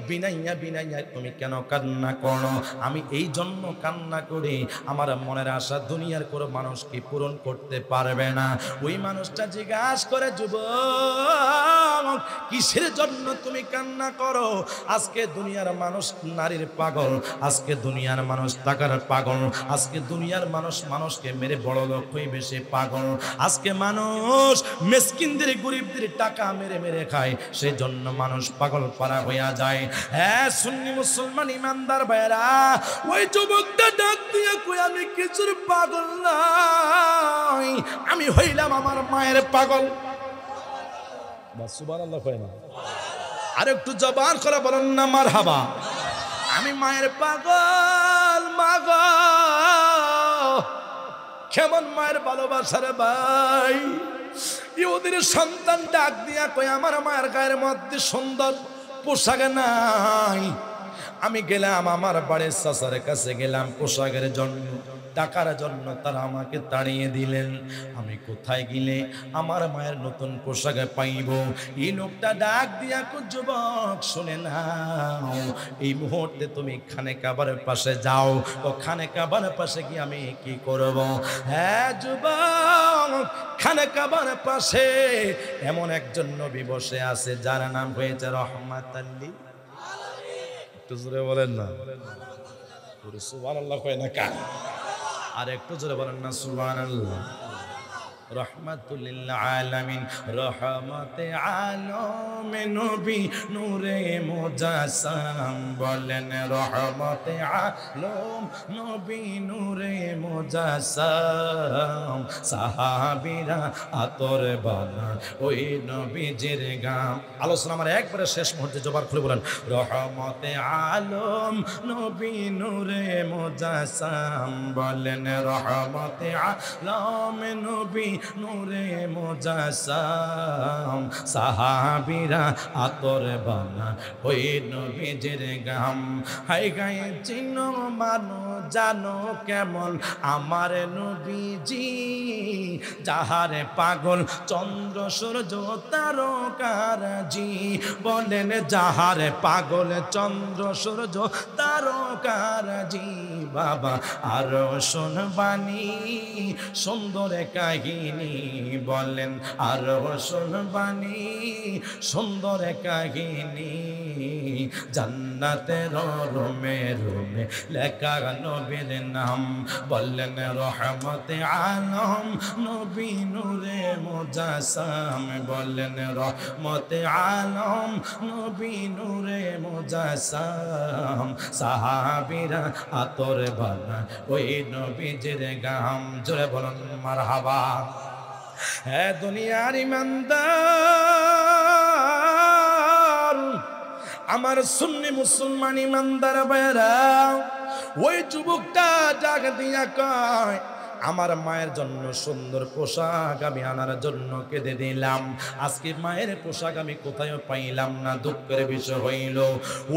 বিনাইয়া বিনাইয়া তুমি কেন কান্না করো? আমি এই জন্য কান্না করি, আমার মনের আশা দুনিয়ার কোনো মানুষ কি পূরণ করতে পারবে না। ওই মানুষটা জিজ্ঞাসা করে, যুবক, কিসের জন্য তুমি কান্না করো? আজকে দুনিয়ার মানুষ নারীর পাগল, আজকে দুনিয়ার মানুষ টাকার পাগল, আজকে দুনিয়ার মানুষ মানুষকে মেরে বড় লোক হইবে সে পাগল, আজকে মানুষ মিসকিনদের গরিবদের টাকা মেরে মেরে খায়, সেই জন্য মানুষ পাগল পারা হইয়া যায়। হ্যাঁ সুন্নি মুসলমান ইমানদার ভাইরা, ওই যুবকটা ডাক দিয়ে কই, আমি কিছুর পাগল নাই, আমি হইলাম আমার মায়ের পাগল। সুবহানাল্লাহ কয় না? আর একটু জবান করে বলেন না মারহাবা। আমি মায়ের পাগল, মা গো কেমন মায়ের ভালোবাসা রে ভাই। ইহুদির সন্তান ডাক দিয়া কই আমার মায়ের গায়ের মধ্যে সুন্দর পোশাক নাই। আমি গেলাম আমার বাড়ির চাচার কাছে গেলাম পোশাকের জন্য, টাকার জন্য, তারা আমাকে তাড়িয়ে দিলেন। আমি কোথায় গেলে আমার মায়ের নতুন পোশাক পাইব? এই লোকটা ডাক দিয়া কই যুবক শুনে নাও, এই মুহূর্তে তুমি খানে কাবারের পাশে যাও। ও খানে কাবারের পাশে গিয়ে আমি কি করব? হ্যাঁ যুবক, খানে কাবারের পাশে এমন একজন নবী বসে আছে যার নাম হয়েছে রহমাতুল লিল। একটু জোরে বলেন না, সুবহানাল্লাহ কয় না কা? আর একটু জোরে বলেন না সুবহানাল্লাহ। রহমাতুল লিল আলামিন, রহমতে আলম নবী নূরে মুজাসসাম। বলেন রহমতে আলম নবী নূরে মুজাসসাম। সাহাবীরা আতর বানা ওই নবীজির গাম। আলোচনা আমার একবারে শেষ মুহূর্তে জবান খুলে বলেন রহমতে আলম নবী নূরে মুজাসসাম। বলেন রহমতে আলম নবী নূরে মুজাসসাম। সাহাবীরা আতর বানা ওই নবীজির গাম। হাই গায়ে চিনো মানো জানো কেমন আমার নবীজি, যাহারে পাগল চন্দ্র সূর্য তারকারাজি। বলেন যাহারে পাগল চন্দ্র সূর্য তারকারাজি। বাবা আরো শুনবানি সুন্দর কাহিনী। বলেন আরো শুনবানি সুন্দর কাহিনী। জান্নাতের রুমে রুমে লেখা নবীর নাম। বললেন রহমতে আলম নবী নূরে মুজাসসাম। বললেন রহমতে আলম নবী নূরে মুজাসসাম। সাহাবীরা আতর বানা ওই নবীজির গাম। জোরে বলুন মারহাবা। হে দুনিয়ার ইমানদার, আমার সুন্নি মুসলমান ইমানদার ভাইরা, ওই যুবকটা ডাক দিয়া কয় আমার মায়ের জন্য সুন্দর পোশাক আমি আনার জন্য কেঁদে দিলাম। আজকে মায়ের পোশাক আমি কোথায় পাইলাম না, দুঃখের বিষয় হইল।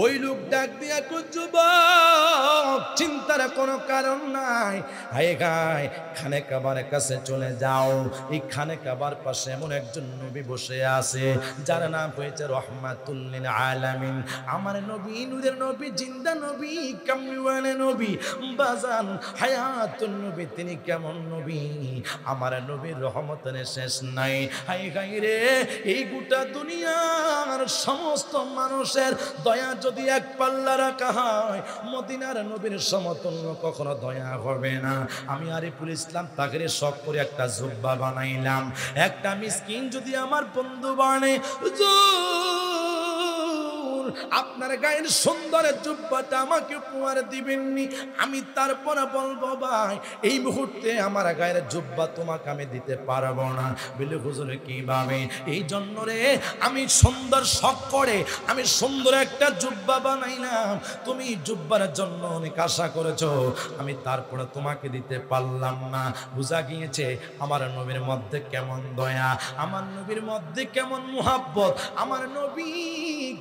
ওই লোক ডাক দিয়া কই যুবক চিন্তার কোনো কারণ নাই। হায় গায় খানে কাবার কাছে চলে যাও। এই খানে কাবার পাশে এমন একজন নবী বসে আছে যার নাম হয়েছে রহমাতুল লিল আলামিন। আমার নবী নূরের নবী, জিন্দা নবী, কামলিওয়ালা নবী, বাজান হায়াতুন নবী। তিনি কেমন নবী? আমার নবীর রহমতের শেষ নাই। হাই গাই রে, এই গোটা দুনিয়ার সমস্ত মানুষের দয়া যদি এক পাল্লা রাখা হয়, মদিনার নবীর সমতুল্য কখনো দয়া হবে না। আমি আরিফুল ইসলাম তাগরে শখ করে একটা জুব্বা বানাইলাম। একটা মিসকিন যদি আমার বন্ধু বানে, আপনার গায়ের সুন্দর জুব্বাটা আমাকে উপহার দিবেননি? আমি তারপরে বলবো ভাই এই মুহূর্তে আমার গায়ের জুব্বা তোমাকে আমি দিতে পারবো না। বলে হুজুর কিভাবে? এই জন্য রে আমি সুন্দর শখ করে আমি সুন্দর একটা জুব্বা বানাইলাম। তুমি জুব্বার জন্য অনেক আশা করেছো, আমি তারপরে তোমাকে দিতে পারলাম না। বুঝা গিয়েছে আমার নবীর মধ্যে কেমন দয়া, আমার নবীর মধ্যে কেমন মুহাব্বত, আমার নবী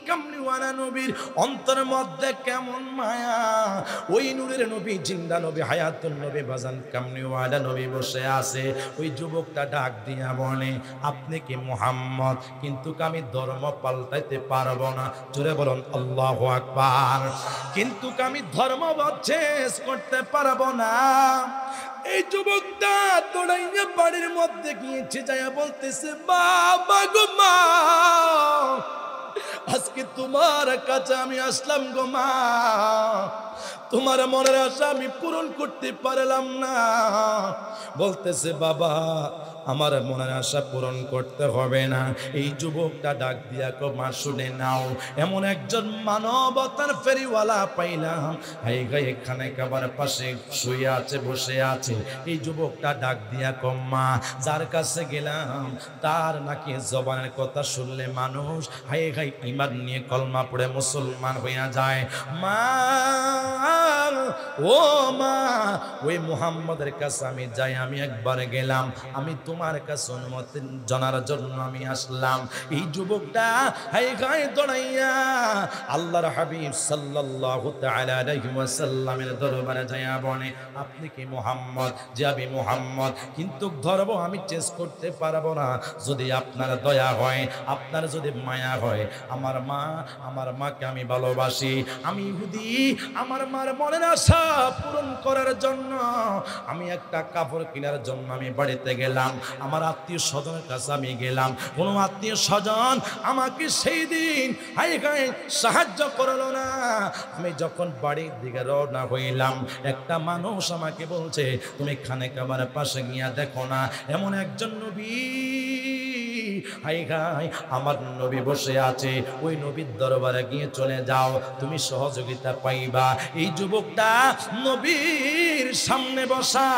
কামলিওয়ালা নবীর অন্তরের মধ্যে কেমন মায়া। ওই নূরের নবী, জিন্দা নবী, হায়াতুন নবী, বাজান কামলিওয়ালা নবী বসে আছে। ওই যুবকটা ডাক দিয়া বলে আপনি কি মুহাম্মদ? কিন্তু আমি ধর্ম পাল্টাইতে পারবো না। জোরে বলুন আল্লাহু আকবার। কিন্তু আমি ধর্ম চেঞ্জ করতে পারবো না। এই যুবকটা দৌড়াইয়া বাড়ির মধ্যে গিয়েছে, যাইয়া বলতেছে বাবা গো মা, আজকে তোমার কাছে আমি আসলাম গো মা, তোমার মনের আশা আমি পূরণ করতে পারলাম না। বলতেছে বাবা আমার মনের আশা পূরণ করতে হবে না। এই যুবকটা ডাক দিয়া কো মা শুনে নাও, এমন একজন মানবতার ফেরিওয়ালা পাইলাম, হাই গাই এখানে কাবার পাশে শুয়ে আছে, বসে আছে। এই যুবকটা ডাক দিয়া কো মা, যার কাছে গেলাম তার নাকি জবানের কথা শুনলে মানুষ হাই গাই ঈমান নিয়ে কলমা পড়ে মুসলমান হইয়া যায়। মা, ও মা, ওই মুহাম্মদের কাছে আমি যাই, আমি একবার গেলাম, আমি তোমার কাছে অনুমতি জানার জন্য আমি আসলাম। এই যুবকটা হাই গায়ে দৌড়াইয়া আল্লাহর হাবিব সাল্লাল্লাহু তাআলা আলাইহি ওয়াসাল্লামের দরবারে যাইয়া বলে, আপনি কি মুহাম্মদ? যে আমি মুহাম্মদ, কিন্তু ধরবো আমি চেঞ্জ করতে পারবো না। যদি আপনার দয়া হয়, আপনার যদি মায়া হয়, আমার মাকে আমি ভালোবাসি, আমি ইহুদি, আমার মার মনের আশা পূরণ করার জন্য আমি একটা কাপড় কেনার জন্য আমি বাড়িতে গেলাম, আমার আত্মীয় স্বজনের কাছে আমি গেলাম, কোনো আত্মীয় স্বজন আমাকে সেই দিন সাহায্য করলো না। আমি যখন বাড়ির দিকে রওনা হইলাম, একটা মানুষ আমাকে বলছে, তুমি খানে কাবার পাশে গিয়া দেখো না, এমন একজন নবী, হাই গাই আমার নবী বসে আছে, ওই নবীর দরবারে গিয়ে চলে যাও, তুমি সহযোগিতা পাইবা। এই যুবকটা নবীর সামনে বসা,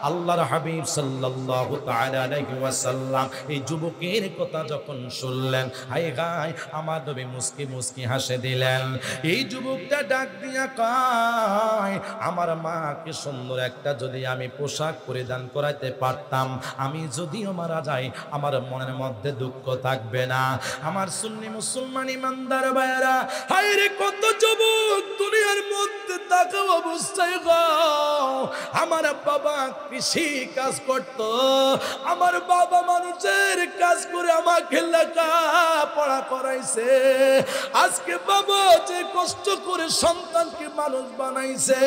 আল্লাহর হাবিব সাল্লাল্লাহু তাআলা আলাইহি ওয়াসাল্লাম এই যুবকের কথা যখন শুনলেন, হাই গাই আমার নবী মুস্কি মুস্কি হাসে দিলেন। এই যুবকটা ডাক দিয়া কয়, আমার মাকে সুন্দর একটা যদি আমি পোশাক পরিধান করাইতে পারতাম, আমি যদিও মারা যাই আমার মনের মধ্যে দুঃখ থাকবে না। আমার সুন্নি মুসলমান ইমানদার ভাইরা, হায়রে কত যুবক দুনিয়ার মধ্যে থাকা অবস্থায় গো, আমার বাবা কৃষি কাজ করত, আমার বাবা মানুষের কাজ করে আমাকে লেখাপড়া করাইছে, আজকে বাবা যে কষ্ট করে সন্তানকে মানুষ বানাইছে,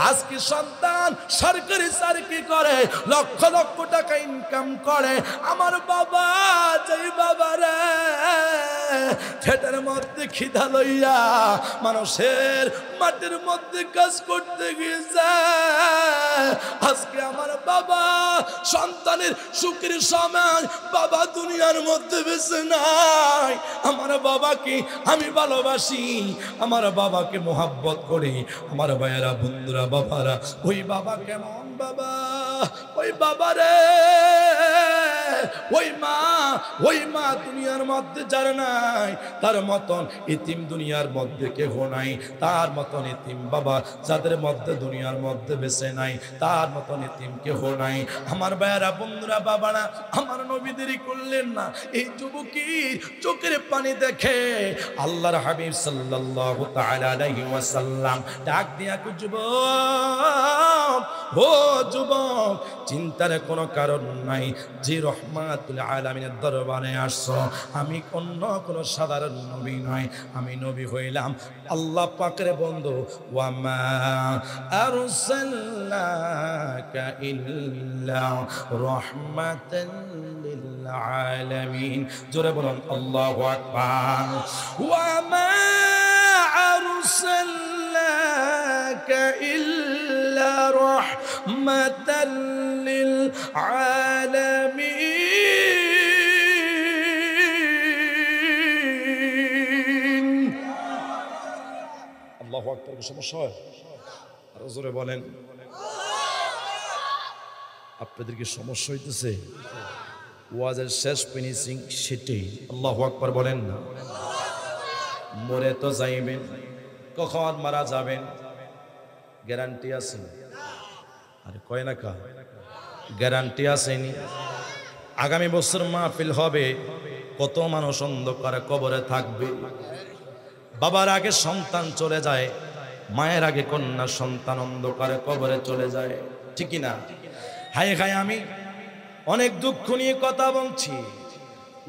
আজকে সন্তান সরকারি চাকরি করে, লক্ষ লক্ষ টাকা ইনকাম করে, আমার বাবা যেই বাবা রে পেটের মধ্যে খিদা লইয়া মানুষের মাটির মধ্যে কাজ করতে গিয়েছে, আজকে আমার বাবা সন্তানের সুখের সময় বাবা দুনিয়ার মধ্যে বেঁচে নাই, আমার বাবাকে আমি ভালোবাসি, আমার বাবাকে মোহাব্বত করি। আমার ভাইয়েরা, বন্ধুরা, বাবারা, ওই বাবা কেমন বাবা, ওই বাবা রে, ওই মা দুনিয়ার মধ্যে যার নাই, তার মতন ইতিম দুনিয়ার মধ্যে কেহ নাই, তার মতন ইতিম বাবা যাদের মধ্যে দুনিয়ার মধ্যে বেঁচে নাই, তার মতন ইতিম কেহ নাই। আমার ভাইয়েরা, বন্ধুরা, বাবারা, আমার নবী দেরি করলেন না, এই যুবকের চোখের পানি দেখে আল্লাহর হাবিব সাল্লাল্লাহু তাআলা আলাইহি ওয়াসাল্লাম ডাক দিয়া কই, যুবক, ও যুবক, চিন্তার কোনো কারণ নাই, যে রহমাতুল আলামিনের দরবারে আসছো, আমি কোনো সাধারণ নবী নয়, আমি নবী হইলাম আল্লাহ পাকের বন্ধু। ওয়ামা আরসালনাকা ইল্লা রাহমাতাল লিল আলামিন। জোরে বলুন আল্লাহু আকবার। ওয়ামা আরসালনাকা ইল্লা রাহমাতাল লিল আলামিন। আল্লাহু আকবার। সমস্যা হয়? আরো জোরে বলেন। আপনাদেরকে সমস্যা হইতেছে? ওয়াজের শেষ ফিনিশিং সেটাই। আল্লাহু আকবার বলেন না। মরে তো যাইবেন, কখন মারা যাবেন গ্যারান্টি আছে? আরে কয় না কা গ্যারান্টি আসেনি? আগামী বছর মাহফিল হবে, কত মানুষ অন্ধকার কবরে থাকবে। বাবার আগে সন্তান চলে যায়, মায়ের আগে কন্যা সন্তান অন্ধকারে কবরে চলে যায়, ঠিক না? হায় হায়, আমি অনেক দুঃখ নিয়ে কথা বলছি।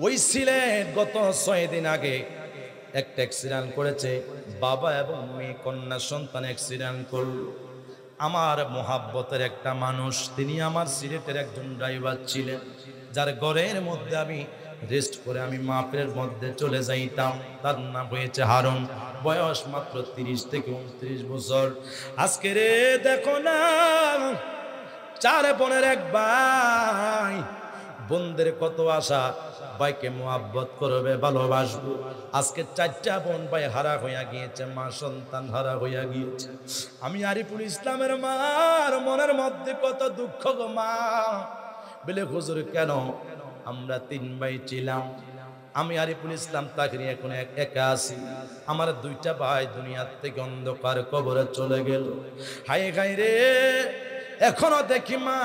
ওই সিলেট গত 6 দিন আগে একটা অ্যাক্সিডেন্ট করেছে, বাবা এবং মেয়ে কন্যা সন্তান অ্যাক্সিডেন্ট করল। আমার মোহাব্বতের একটা মানুষ, তিনি আমার সিলেটের একজন ড্রাইভার ছিলেন, যার ঘরের মধ্যে আমি রেস্ট করে আমি মাহফিলের মধ্যে চলে যাইতাম। তার নাম হয়েছে হারুন, বয়স মাত্র 30 থেকে 29 বছর। আজকে রে দেখো না, 4 বোনের এক ভাই, বোনদের কত আশা, ভাইকে মোহাব্বত করবে, ভালোবাসবো। আজকে 4টা বোন ভাই হারা হইয়া গিয়েছে, মা সন্তান হারা হইয়া গিয়েছে। আমি আরিফুল ইসলামের মার মনের মধ্যে কত দুঃখ গো মা। বলে হুজুর কেন? আমরা 3 ভাই ছিলাম, আমি আরিফুল ইসলাম তাকরি এখন একা আছি। আমার 2টা ভাই দুনিয়ার থেকে অন্ধকার কবরে চলে গেল। হায় হায় রে, এখনো দেখি মা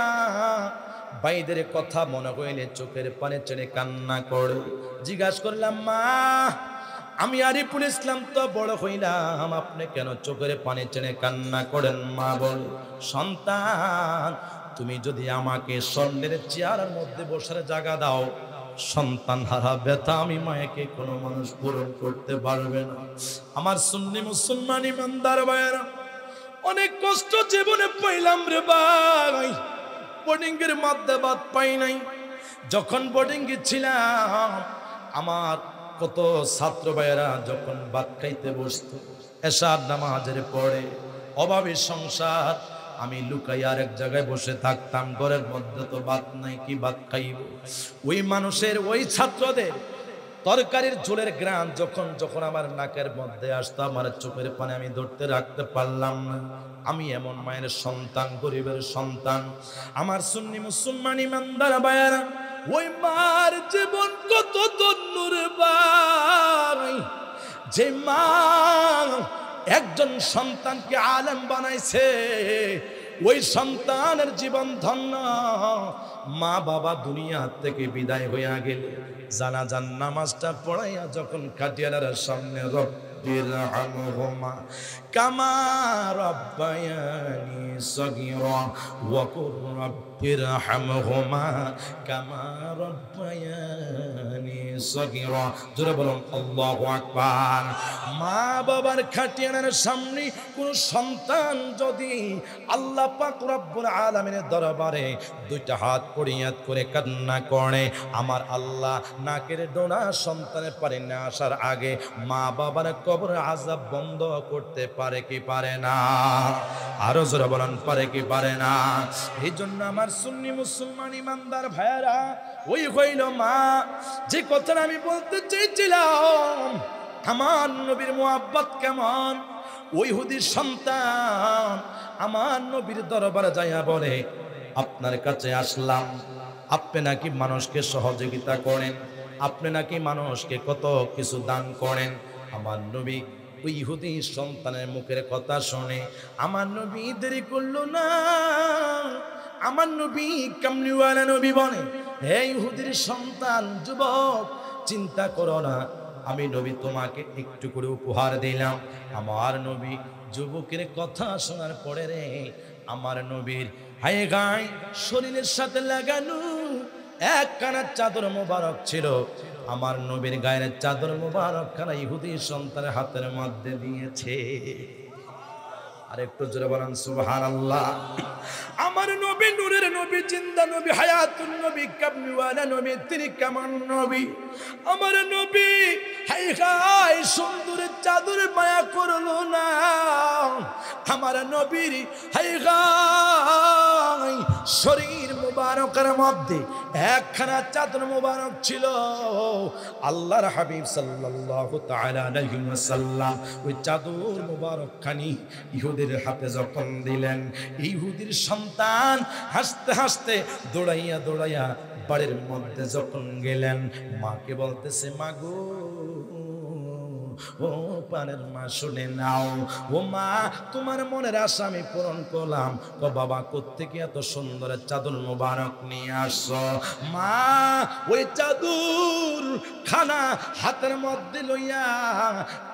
ভাইদের কথা মনে হইলে চোখের পানি ছেড়ে কান্না করে। জিজ্ঞাসা করলাম মা, আমি আরিফুল ইসলাম তো বড় হইলাম, আপনি কেন চোখের পানি ছেড়ে কান্না করেন? মা বল, সন্তান তুমি যদি আমাকে স্বর্ণের চেয়ারের মধ্যে বসার জায়গা দাও, সন্তান হারা ব্যথা আমি মায়েকে কোনো মানুষ পূরণ করতে পারবে না। আমার সুন্নি মুসলমান ইমানদার ভাইয়েরা, অনেক কষ্ট জীবনে পাইলাম রে ভাই। বোর্ডিং এর মধ্যে বাদ পাই নাই। যখন বোর্ডিং এ ছিলাম, আমার কত ছাত্র ভাইয়েরা যখন ভাত খাইতে বসতো, এশার নামাজের পরে, অভাবী সংসার, আমি লুকাই আর এক জায়গায় বসে থাকতাম। ঘরের মধ্যে তো ভাত নাই, কি ভাত খাইব? ওই মানুষের, ওই ছাত্রদের তরকারির ঝোলের গ্রাম যখন যখন আমার নাকের মধ্যে আসতো, আমার চোখের পানি আমি ধরতে রাখতে পারলাম না। আমি এমন মায়ের সন্তান, গরিবের সন্তান। আমার সুন্নি মুসলমান ইমানদার ভাইয়েরা, ওই মার জীবন কত ধন্য রে ভাই। যে মা একজন সন্তানকে আলেম বানাইছে, ওই সন্তানের জীবন ধন্য। মা বাবা দুনিয়া থেকে বিদায় হইয়া গেলে জানাজার নামাজটা পড়াইয়া যখন খাটিয়ালার সামনে রব্বিরহামহুমা কামা রাব্বায়ানি সগীরা ওয়া কুর রব্বিরহামহুমা কামা রাব্বায়ানি সগীরা, জোরে বলুন আল্লাহু আকবার। মা বাবার খাটিয়ালার সামনে কোন সন্তান যদি আল্লাহ পাক রব্বুল আলামিনের দরবারে 2টা হাত পরিয়াত করে কান্না করে, আমার আল্লাহ নাকের ডোনা সন্তানের পারে না আসার আগে মা বাবার কবরের আযাব বন্ধ করতে পারে কি পারে না? আরো জোরে বলেন, পারে কি পারে না? এই জন্য আমার সুন্নি মুসলমান ইমানদার ভাইয়েরা, ওই হইল মা। যে কথাটা আমি বলতে চেয়েছিলাম, আমার নবীর মুহাব্বত কেমন। ওই ইহুদির সন্তান আমার নবীর দরবারে যাইয়া বলে, আপনার কাছে আসলাম, আপনি নাকি মানুষকে সহযোগিতা করেন, আপনি নাকি মানুষকে কত কিছু দান করেন। আমার নবী ওই ইহুদি সন্তানের মুখের কথা শুনে আমার নবী দেরি করলো না। আমার নবী কামলিওয়ালা নবী বলে, হে ইহুদির সন্তান, যুবক, চিন্তা করো না, আমি নবী তোমাকে একটু করে উপহার দিলাম। আমার নবী যুবকের কথা শোনার পরে রে, আমার নবীর হায় গায় শরীরের সাথে লাগানো একখানা চাদর মোবারক ছিল। আমার নবীর গায়ের চাদর মোবারক খানা ইহুদি সন্তানের হাতের মধ্যে দিয়েছে। আর একটু জোরে বলেন সুবহানাল্লাহ। আমার নবী নূরের নবী, জিন্দা নবী, হায়াতুন নবী, কামলিওয়ালা নবী, তিনি কেমন নবী? আমার নবী হাই হাই সুন্দরের চাদর মায়া করলো না। আমার নবীর হাই হাই শরীর মুবারকের মধ্যে একখানা চাদর মুবারক ছিল। আল্লাহর হাবিব সাল্লাল্লাহু তাআলা আলাইহি ওয়াসাল্লাম ওই চাদর মুবারক খানি ইহুদির হাতে যখন দিলেন, ইহুদির সন্তান হাসতে হাসতে দৌড়াইয়া দৌড়াইয়া বাড়ির মধ্যে যখন গেলেন, মাকে বলতেছে, মা গো, ও পানের মা শুনে নাও, ও মা, তোমার মনের আশা আমি পূরণ করলাম। ও বাবা, কোত্থেকে এত সুন্দর চাদর মোবারক নিয়ে আসছো? মা ওই চাদর খানা হাতের মধ্যে লইয়া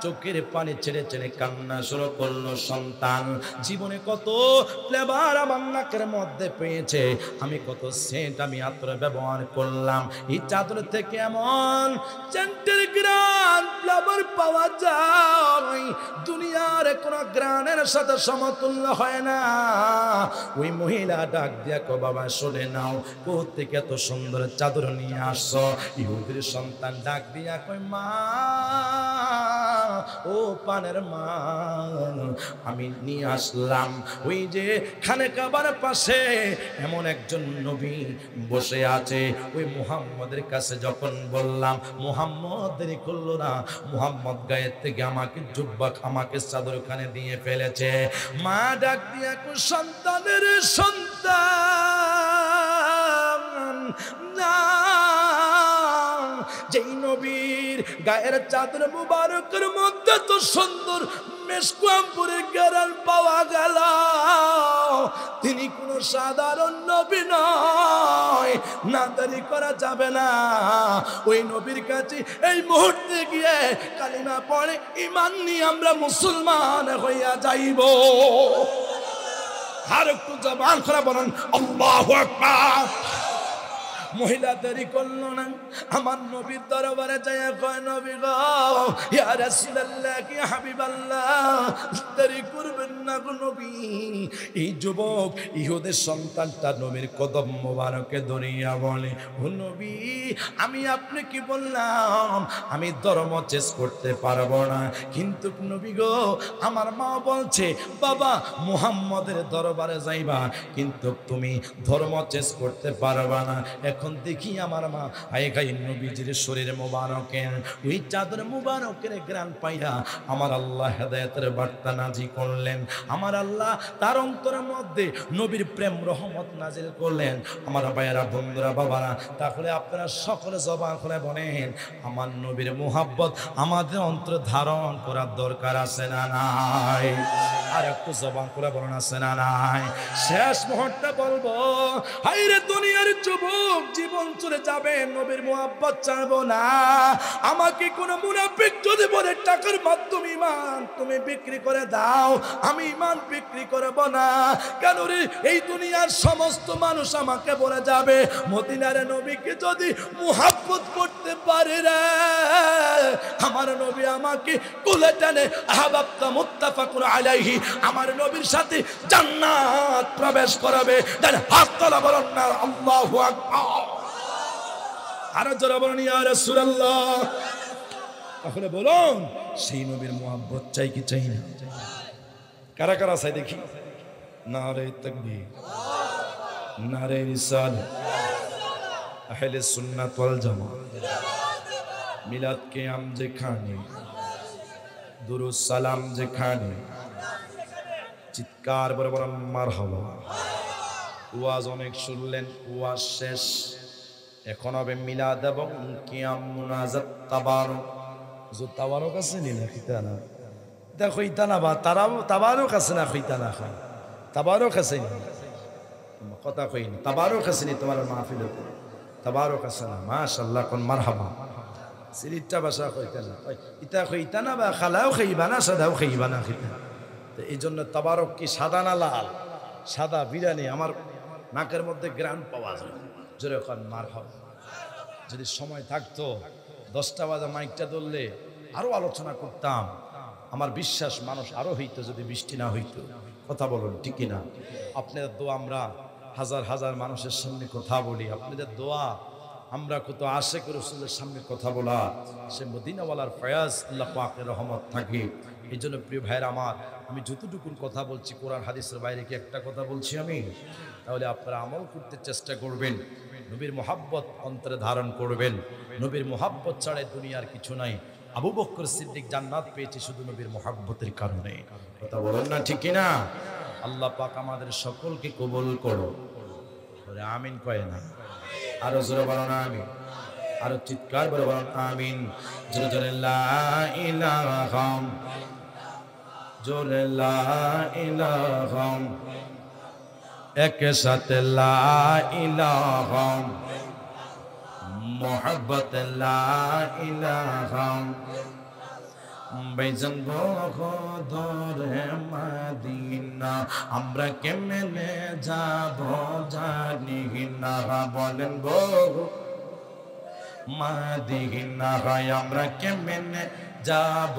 চোখের পানি ছেড়ে ছেড়ে কান্না শুরু করলো। সন্তান জীবনে কত ফ্লেভার আমার নাকের মধ্যে পেয়েছে, আমি কত সেন্ট আমি আতর ব্যবহার করলাম, এই চাদর থেকে এমন সেন্টের গ্রান ফ্লেভার পাওয়া যায়, দুনিয়ার কোন গ্রানের সাথে সমতুল্য হয় না। ওই মহিলা ডাক দিয়া কো, বাবা শুনে নাও, কোত্থেকে এত সুন্দর চাদর নিয়ে আসছো? ইহুদির সন্তান ডাক দিয়া কই, মা ও পানের মা, আমি নিয়ে আসলাম। ওই যে খানে কাবার পাশে এমন একজন নবী বসে আছে, ওই মুহাম্মদের কাছে যখন বললাম, মুহাম্মদ দেরি করলো না, মুহাম্মদ গায়ের থেকে আমাকে জুব্বা আমাকে চাদর খানে দিয়ে ফেলেছে। মা ডাক দিয়া কো সন্তানের সন্তান না, যেই নবীর গায়ের চাদর মুবারকের মধ্যে তো সুন্দর মেশকুয়াম্পুরের গেরাল পাওয়া গেল, তিনি কোনো সাধারণ নবী নয়, না দেরি করা যাবে না। ওই নবীর কাছে এই মুহূর্তে গিয়ে কালিমা পড়ে ঈমান নিয়ে আমরা মুসলমান হইয়া যাইব। আর একটু জবান করে বলেন আল্লাহু আকবার। মহিলা দেরি করলো না, আমার নবীর দরবারে যায় কয়, নবী গো, ইয়া রাসূলুল্লাহ, কি হাবিবাল্লাহ, দেরি করবেন না গো নবী। এই যুবক ইহুদের সন্তানটা নবীর কদম মোবারকে ধরিয়া বলে, ও নবী, আমি আপনি কি বললাম আমি ধর্ম চেঞ্জ করতে পারবো না, কিন্তু নবী গো আমার মা বলছে বাবা মুহাম্মদের দরবারে যাইবা, কিন্তু তুমি ধর্ম চেঞ্জ করতে পারবা না। এখন দেখি আমার মা আয়েগাই নবীজির শরীর মোবারকের ওই চাদর মোবারকের গ্রান পাইয়া আমার আল্লাহ হেদায়েতের বার্তা নাজিল করলেন। আমার আল্লাহ তার অন্তরের মধ্যে নবীর প্রেম রহমত নাজিল করলেন। আমার ভাইয়েরা, বন্ধুরা, বাবারা, তাহলে আপনারা সকলে জবান করে বলেন, আমার নবীর মুহাব্বত আমাদের অন্তরে ধারণ করার দরকার আছে না নাই? আর একটু জবান করে বলেন আছে না নাই? শেষ মুহূর্তে বলবো, হায়রে দুনিয়ার যুবক, জীবন চলে যাবে, নবীর মুহাব্বত চাইবো না। আমাকে কোন মুনাফিক যদি বলে টাকার মাধ্যমে ঈমান তুমি বিক্রি করে দাও, আমি ঈমান বিক্রি করব না। কেন রে? এই দুনিয়ার সমস্ত মানুষ আমাকে বলে যাবে, মদিনার নবীকে যদি মুহাব্বত করতে পারে রে, আমার নবী আমাকে কোলে টানে আহবাবতা মুত্তাফাকুন আলাইহি, আমার নবীর সাথে জান্নাত প্রবেশ করাবে। তাহলে হাত তোলা বলেন না আল্লাহু আকবার। আর যারা বলেন ইয়া রাসূলুল্লাহ। তাহলে বলুন, সেই নবীর মুহাব্বত চাই কি চাই না? কারা কারা চাই দেখি? নারে তাকবীর, নারে রিসালাত, আহলে সুন্নাত ওয়াল জামাত, মিলাদ কিয়াম যেখানে, দুরুদ সালাম যেখানে, চিৎকার বড় বড় মারহাবা। ওয়াজ অনেক শুনলেন, ওয়াজ শেষ, এখন হবে মিলাদ এবং কিয়াম, মুনাজাত, তাবারুক। যে তাবারুক আছে নি না খিতানা, দেখো ইতানা বা তাবারুক আছে না খিতানা খান, তাবারুক আছে নি, কথা কইনি, তাবারুক আছে নি তোমার মাহফিলতে? তাবারুক আছে না? মাশাআল্লাহ, কোন মারহাবা। সিরিটটা ভাষা কইতা না, ইতা কইতা না, বা খালাও খাইবা না, সাদাও খাইবা না খিতা। তো এই জন্য তাবারক কি সাদা না লাল? সাদা বিরিয়ানি আমার নাকের মধ্যে গ্রান পাওয়া যায়, জোরে ওখান মারহাবা। যদি সময় থাকতো 10টা বাজে মাইকটা ধরলে আরো আলোচনা করতাম। আমার বিশ্বাস মানুষ আরো হইতো যদি বৃষ্টি না হইতো। কথা বলুন ঠিক কিনা? আপনাদের দোয়া, আমরা হাজার হাজার মানুষের সামনে কথা বলি, আপনাদের দোয়া আমরা কত আশিক রাসূলের সামনে কথা বলা, সে মদিনাওয়ালার ফয়াজ আল্লাহ পাকের রহমত থাকে। এই জন্য প্রিয় ভাইয়ের আমার, আমি যতটুকুন কথা বলছি কোরআন হাদিসের বাইরে কি একটা কথা বলছি আমি? তাহলে আপনারা আমল করতে চেষ্টা করবেন, নবীর মুহাব্বত অন্তরে ধারণ করবেন। নবীর মুহাব্বত ছাড়া দুনিয়ার কিছু নাই। আবু বকর সিদ্দিক জান্নাত পেয়েছে শুধু নবীর মুহাব্বতের কারণে। কথা বলেন না ঠিক কিনা? আল্লাহ পাক আমাদের সকলকে কবুল করো। আমিন কয় না? আরো জোরে বলো না আমিন, আরো চিৎকার করে বলো আমিন। জোরে জোরে লা ইলাহা, জোরে লা ইলাহা, একে সাথে লা ইলাহা, মোহাব্বত লা ইলাহা। বেজন ধরে মদিনা আমরা কেমনে যাব জানি না, বলেন গো মদিনা আমরা কেমনে যাব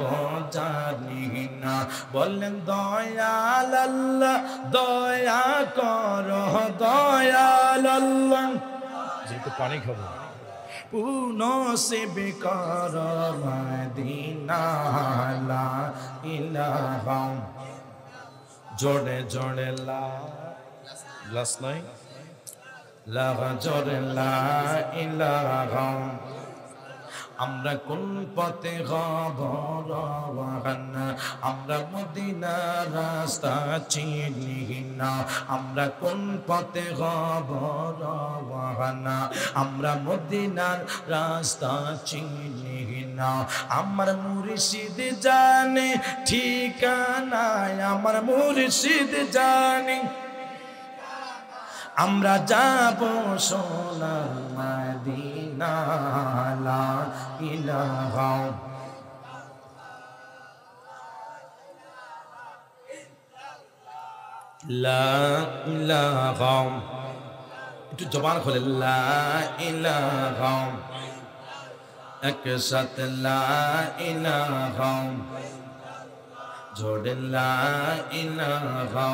জানি না, বলেন দয়াল আল্লাহ দয়া করো দয়াল আল্লাহ। যেহেতু পানি খাবো, পুনসিব কর মদিনা লা ইলাহা জোরে জোরে লা গ্লাস নাই লা জোরে লা ইলাহা আমরা কোন পথে খবর আমরা মদিনার রাস্তা চিনি না আমরা কোন পথে খবর আমরা মদিনার রাস্তা চিনি না আমার মুর্শিদ জানে ঠিকানা আমার মুর্শিদ জানে আমরা যাব সোনার মদিনা লা ইলাহা লা ইলাহা একটু জবান খোলে লা ইলাহা একসাথে লা ইলাহা জোরে লা ইলাহা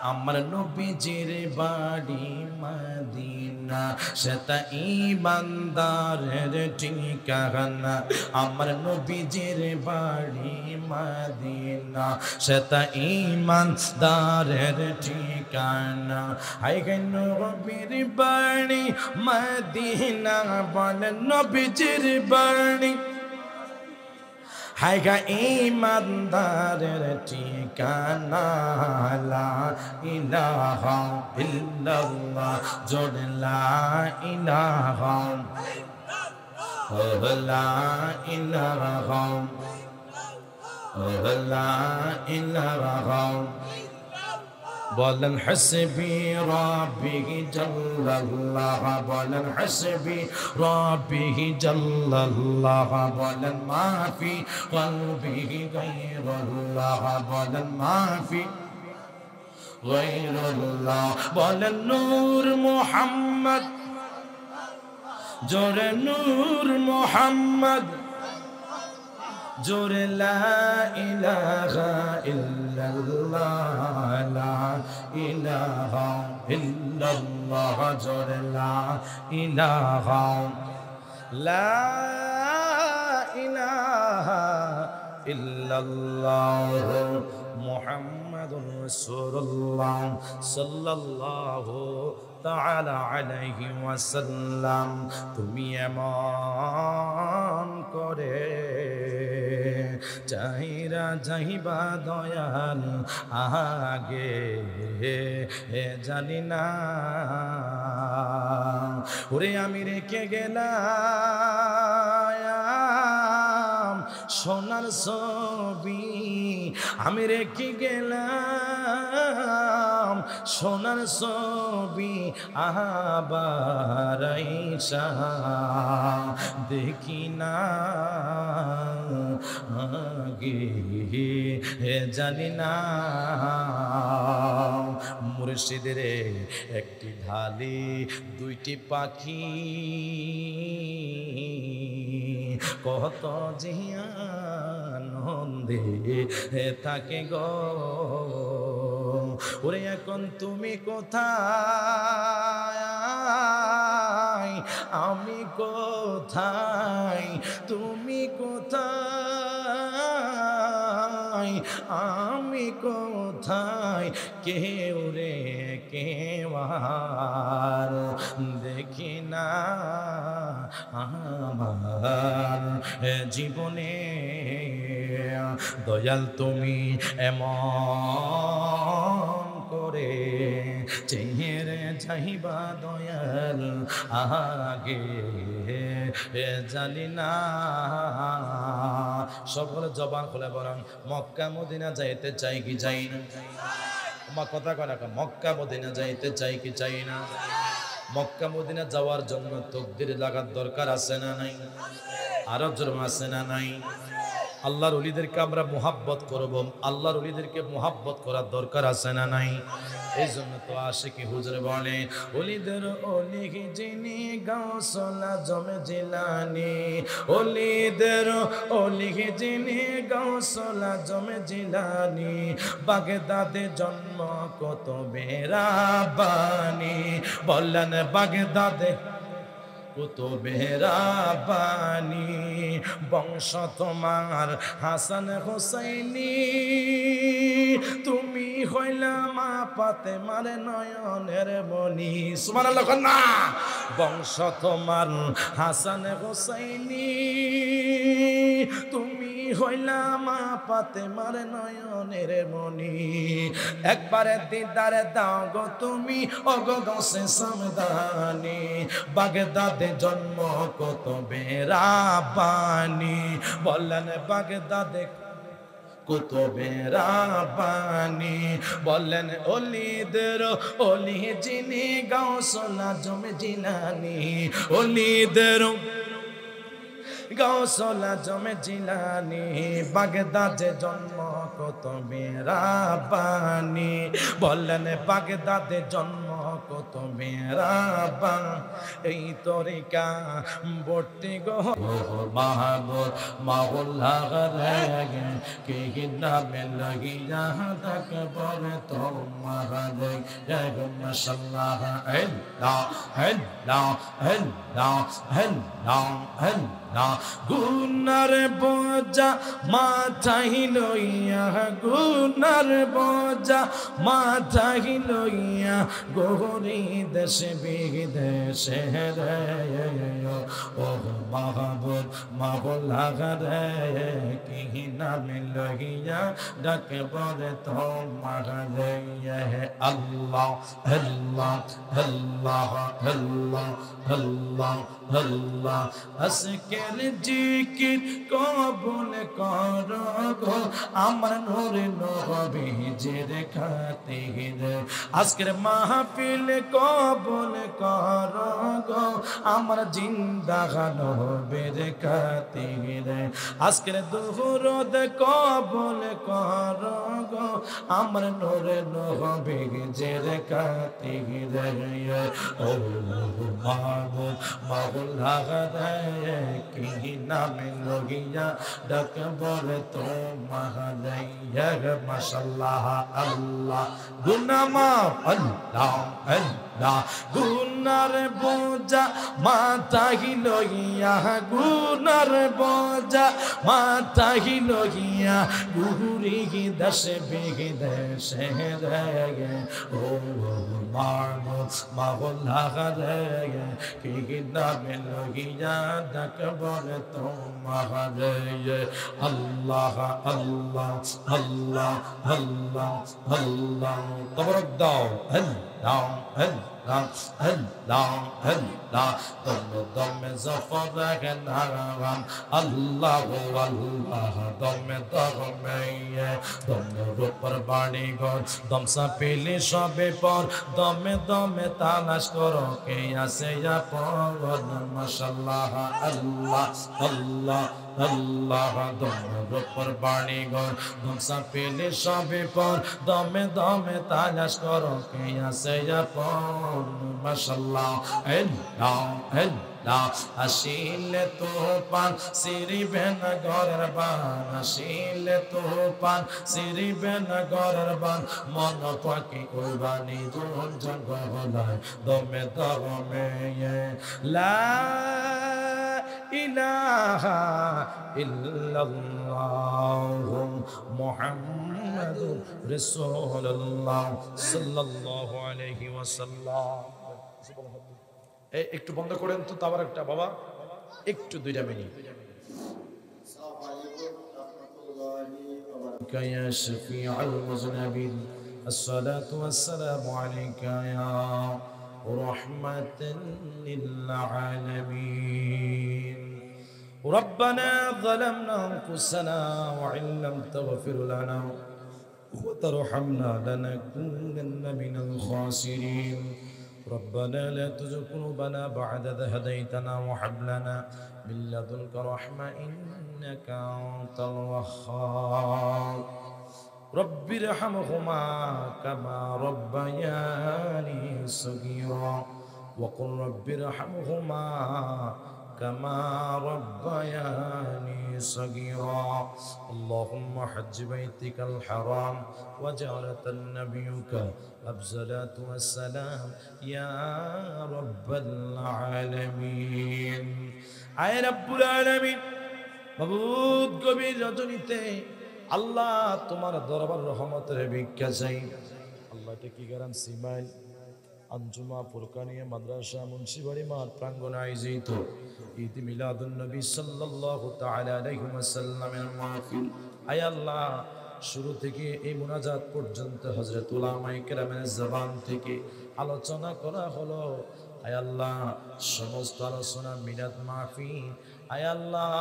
আমার নবীজির বাড়ি মদিনা সেটা ইমানদারের ঠিকানা আমার নবীজির বাড়ি মদিনা সেটা ইমানদারের ঠিকানা হাই গে নবীর বাড়ি মদিনা বলে নবীজির বাড়ি হাই গা ইমানদারের ঠিকানা লা ইলাহা ইল্লাল্লাহ জোরে লা ইলাহা লা ইলাহা লা ইলাহা বলেন হাসবি রাব্বি জাল্লাল্লাহ বলেন হাসবি রাব্বি জাল্লাল্লাহ বলেন মাফি কলবি গায়রুল্লাহ বলেন মাফি গায়রুল্লাহ বলেন নূর মুহাম্মদ জোরে নূর মুহাম্মদ জোরে লা ইলাহা ইল্লাল্লাহ লা ইলাহা ইল্লাল্লাহ জোরে লা ইলাহা লা ইলাহা ইল্লাল্লাহ মুহাম্মাদুর রাসূলুল্লাহ সাল্লাল্লাহু তাআলা আলাইহি ওয়াসাল্লাম তুমি এমন করে চাহিরা যাইবা দয়াল আগে জানি না ওরে আমি রেখে গেলাম সোনার ছবি আমি রেখে গেলাম সোনার ছবি আবার আইসা দেখি না আগে জানি না মুর্শিদের একটি ঢালি দুইটি পাখি কত জিয়ানন্দে থাকে গো ওরে এখন তুমি কোথায় আমি কোথায় তুমি কোথায় আমি কোথায় কেউ রে কেউ আর দেখি না আমার জীবনে দয়াল তুমি এমন করে চেহারে চাহিবা দয়াল আগে জানি না সকলে জবান খুলে বলেন মক্কা মদিনা যাইতে চাই কি চাই না আমার কথা কয় না মক্কা মদিনা যাইতে চাই কি চাই না মক্কা মদিনা যাওয়ার জন্য তকদির লাগার দরকার আছে না নাই আরো জোর আছে না নাই আল্লাহর ওলিদেরকে আমরা মুহাব্বত করব আল্লাহর ওলিদেরকে মুহাব্বত করার দরকার আছে না নাই এই জন্য তো আশিকি হুজুর বলে ওলিদের ওলি যিনি গাউসুল আজম জিলানী ওলিদের ওলি যিনি গাউসুল আজম জিলানী বাগদাদে জন্ম কত বেরাবানি বললেন বাগদাদে কুতুবেরা বাণী বংশ তোমার হাসান হোসাইনি তুমি হইলা মা ফাতেমার নয়নের মনি সুবহানাল্লাহ না বংশ তোমার হাসান হোসাইনি তুমি হইলা মা ফাতেমার নয়নের মনি একবারে দিদারে দাও গো তুমি ওগো গৌসে সামদানি বাগদাদে জন্ম কুতুবেরা বাণী বললেন বাগদাদে কুতুবেরা বাণী বললেন অলিদের অলি যিনি গাউসুল আজম জিলানী অলিদের গাউসুল আজম জিলানী বাগদাদে জন্ম কুতুবেরা বাণী বললেন বাগদাদে জন্ম কুতুবেরা বাণী এই তরিকা বর্তি গো মাহবুব মাওলা রে কে নামে লাগিয়া তক বর তোমার রে মাশাআল্লাহ আল্লাহ আল্লাহ আল্লাহ আল্লাহ আল্লাহ গুনার বোঝা মাথায় লইয়া গুনার বোঝা মাথায় লইয়া গোরি দেশে বিদেশে রে ও মাহবুব মাওলা রে কি নামে লইয়া ডাকে বলে তোমার রে আল্লাহ আল্লাহ আল্লাহ আল্লাহ আল্লাহ আল্লাহ আজকের জিকির কবুল করো গো আমার নূরে নবীজির খাতিরে আজকের মাহফিল কবুল করো গো আমার জিন্দা নবীর খাতিরে আজকের দুরুদ কবুল করো গো আমার নূরে নবীজির খাতিরে ও মাহবুব মাওলা রে কি নামে লগিয়া ডাক বলে তোমার রে মাশাআল্লাহ আল্লাহ গুনাহ মাফ আল্লাহ আল্লাহ গুনার বোঝা মাথায় লইয়া গুনার বোঝা মাথায় লইয়া ঘুরি দেশে বিদেশে রে ও মাহবুব মাওলা রে কি নামে লগিয়া ডাক বলে তোমার রে আল্লাহ আল্লাহ আল্লাহ আল্লাহ আল্লাহ তবরক দাও আল্লাহ আল্লাহ আল্লাহ আল্লাহ তুমি দমে জফর রাখেন আল্লাহ আল্লাহ দমে দমে দমের উপর বাড়ি ঘর দমসা পেলে সবে পর দমে দমে তালাশ করো কে আছে আপন মাশাআল্লাহ আল্লাহ আল্লাহ আল্লাহ দমের উপর বাড়ি ঘর দমসা পেলে সবে পর দমে দমে তালাশ করো কে আছে আপন মাশাআল্লাহ আল্লাহ আল্লাহ আসিলে তো পান সিরিবে না ঘরের বান আসিলে তো পান সিরিবে না ঘরের বান মন পাখি কইবানি দুন জঙ্গলায় দমে দমে লা ইলাহা ইল্লাল্লাহ মুহাম্মাদুর রাসূলুল্লাহ সাল্লাল্লাহু আলাইহি ওয়াসাল্লাম একটু বন্ধ করেন তো আবার একটা বাবা একটু 2 মিনিট يا شفيع المذنبين الصلاة والسلام عليك يا رحمة للعالمين ربنا ظلمنا أنفسنا وإن لم تغفر لنا وترحمنا لنكونن من الخاسرين ربنا لا تزغ قلوبنا بعد إذ هديتنا وهب لنا من لدنك رحمة إنك أنت الوهاب رب ارحمهما كما ربياني صغيرا وقل رب ارحمهما كما ربياني صغيرا اللهم حج بيتك الحرام وجعلت نبيك الصلاة والسلام يا رب العالمين আয় রব্বুল আলামিন মাবুদ গভীর রজনীতে আল্লাহ তোমার দরবার রহমতের ভিক্ষা চাই আল্লাহ এটা কি গারাম সিমাইল আঞ্জুমা ফুরকানিয়া মাদ্রাসা মুন্সিবাড়ি মাঠ প্রাঙ্গণে আয়োজিত ঈদ মিলাদুন নবী সাল্লাল্লাহু তাআলা আলাইহি ওয়াসাল্লামের মাহফিল আয় আল্লাহ শুরু থেকে এই মুনাজাত পর্যন্ত হযরত উলামায়ে কেরামের জবান থেকে আলোচনা করা হলো আয় আল্লাহ সমস্ত আলোচনা মিলাদ মাহফিল আয় আল্লাহ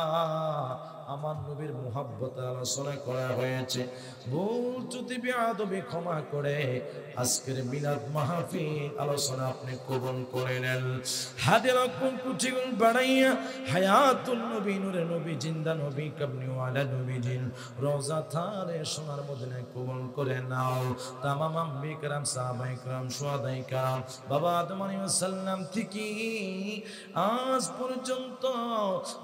আমার নবীর মুহাব্বতে আলোচনা করা হয়েছে ভুল ত্রুটি বেয়াদবি ক্ষমা করে আজকের মিলাদ মাহফিল আলোচনা আপনি কবুল করে নেন হাতে রকম কুচিগুন বাড়াইয়া হায়াতুন নবী নূরে নবী জিন্দা নবী কাবনি ওয়ালা নবী জিন রওজা থারে সোনার মদিনায় কবুল করে নাও তামাম আম্বিয়া کرام সাহাবায়ে کرام শুহাদায়ে کرام বাবা আদম আলাইহিস সালাম থেকে আজ পর্যন্ত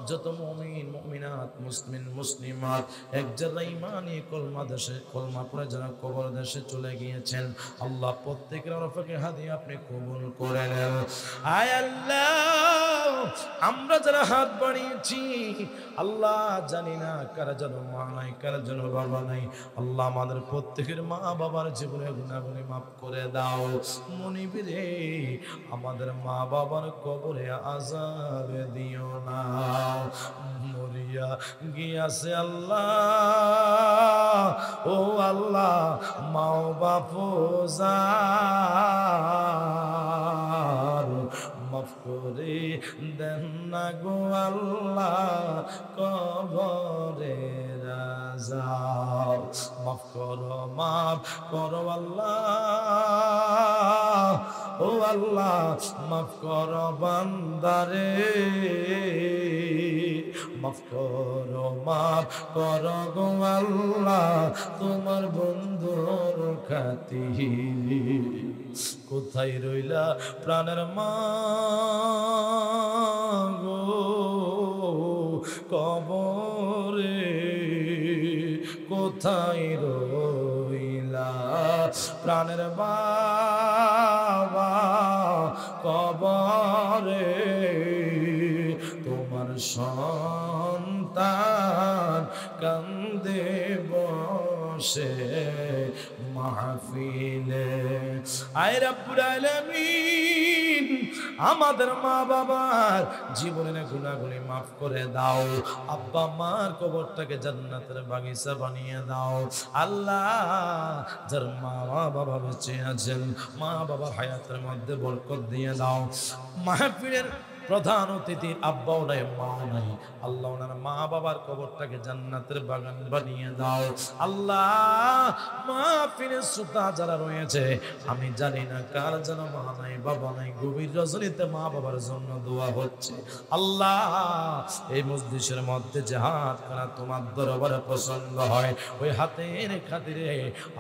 যত মুমিন মুমিনাত মুসলিম মুসলিমাত এক জায়গায় ইমানি কলমা দেশে কলমা পড়ে যারা কবর দেশে চলে গিয়েছেন আল্লাহ প্রত্যেকের রফাকে হাদিয়া আপনি কবুল করে নেন আয় আল্লাহ আমরা যারা হাত বাড়িয়েছি আল্লাহ জানি না কারা যেন মা নাই কারা যেন বাবা নাই আল্লাহ আমাদের প্রত্যেকের মা বাবার জীবনে গুনাহগুলি মাফ করে দাও মনিবরে আমাদের মা বাবার কবরে আযাব দিও না মরিয়া গিয়াছে আল্লাহ ও আল্লাহ মাও বাপু যার মাফ করে দেন না গো আল্লাহ কবরে আযাব মাফ করো আল্লাহ ও আল্লাহ মাফ করো বান্দারে মাফ করো গো আল্লাহ তোমার বন্ধুর খাতিরে কোথায় রইলা প্রাণের মা গো কবরে কোথায় রইলা প্রাণের বাবা কবরে তোমার সন্তান কান্দে বসে মাহফিলে আয় রব্বুল আলামিন আমাদের মা বাবার জীবনের গুনাহগুলি মাফ করে দাও আব্বা মার কবরটাকে জান্নাতের বাগিচা বানিয়ে দাও আল্লাহ যার মা বাবা বেঁচে আছেন মা বাবার হায়াতের মধ্যে বরকত দিয়ে দাও মাহফিলের প্রধান অতিথি আব্বাও নাই মাও নাই আল্লাহ ওনার মা বাবার কবরটাকে জান্নাতের বাগান বানিয়ে দাও আল্লাহ মাহফিলের শ্রোতা যারা রয়েছে আমি জানি না কার যেন মা নাই বাবা নাই গভীর রজনীতে মা বাবার জন্য দোয়া হচ্ছে আল্লাহ এই মজলিসের মধ্যে যে হাত খানা তোমার দরবারে পছন্দ হয় ওই হাতের খাতিরে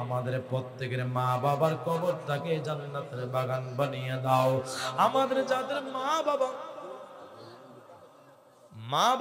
আমাদের প্রত্যেকের মা বাবার কবরটাকে জান্নাতের বাগান বানিয়ে দাও আমাদের যাদের মা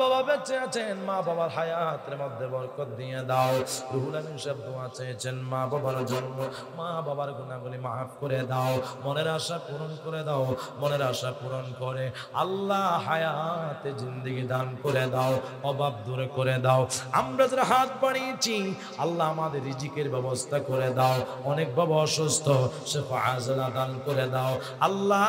বাবা বেঁচে আছেন মা বাবার হায়াতের মধ্যে বরকত দিয়ে দাও রুহুল আমিন সাহেব দোয়া চেয়েছেন মা বাবার জন্য মা বাবার গুনাহগুলি মাফ করে দাও মনের আশা পূরণ করে দাও মনের আশা পূরণ করে আল্লাহ হায়াতে জিন্দেগি দান করে দাও অভাব দূর করে দাও আমরা যারা হাত বাড়িয়েছি আল্লাহ আমাদের রিজিকের ব্যবস্থা করে দাও অনেক বাবা অসুস্থ শিফা আজলা দান করে দাও আল্লাহ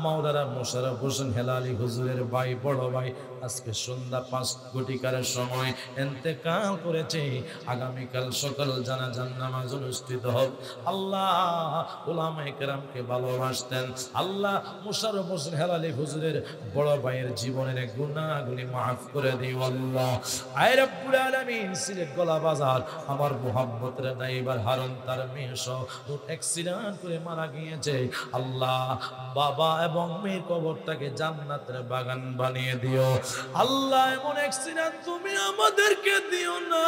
মাওলানা মোশাররফ হোসেন হেলালি হুজুরের ভাই বড় ভাই আজকে সন্ধ্যা 5 ঘটিকার সময় ইন্তেকাল করেছে আগামীকাল সকাল জানাজার নামাজ অনুষ্ঠিত হবে আল্লাহ উলামায়ে কেরামকে ভালোবাসতেন আল্লাহ মোশাররফ হোসেন হেলালি হুজুরের বড় ভাইয়ের জীবনের গুনাহগুলি মাফ করে দিও আল্লাহ আয় রব্বুল আলামিন সিলেট গলা বাজার আমার মুহাব্বতের ড্রাইভার হারুন তার মেয়ে সহ অ্যাক্সিডেন্ট করে মারা গিয়েছে আল্লাহ বাবা এবং মেয়ের কবরটাকে জান্নাতের বাগান বানিয়ে দিও আল্লাহ এমন অ্যাক্সিডেন্ট তুমি আমাদেরকে দিও না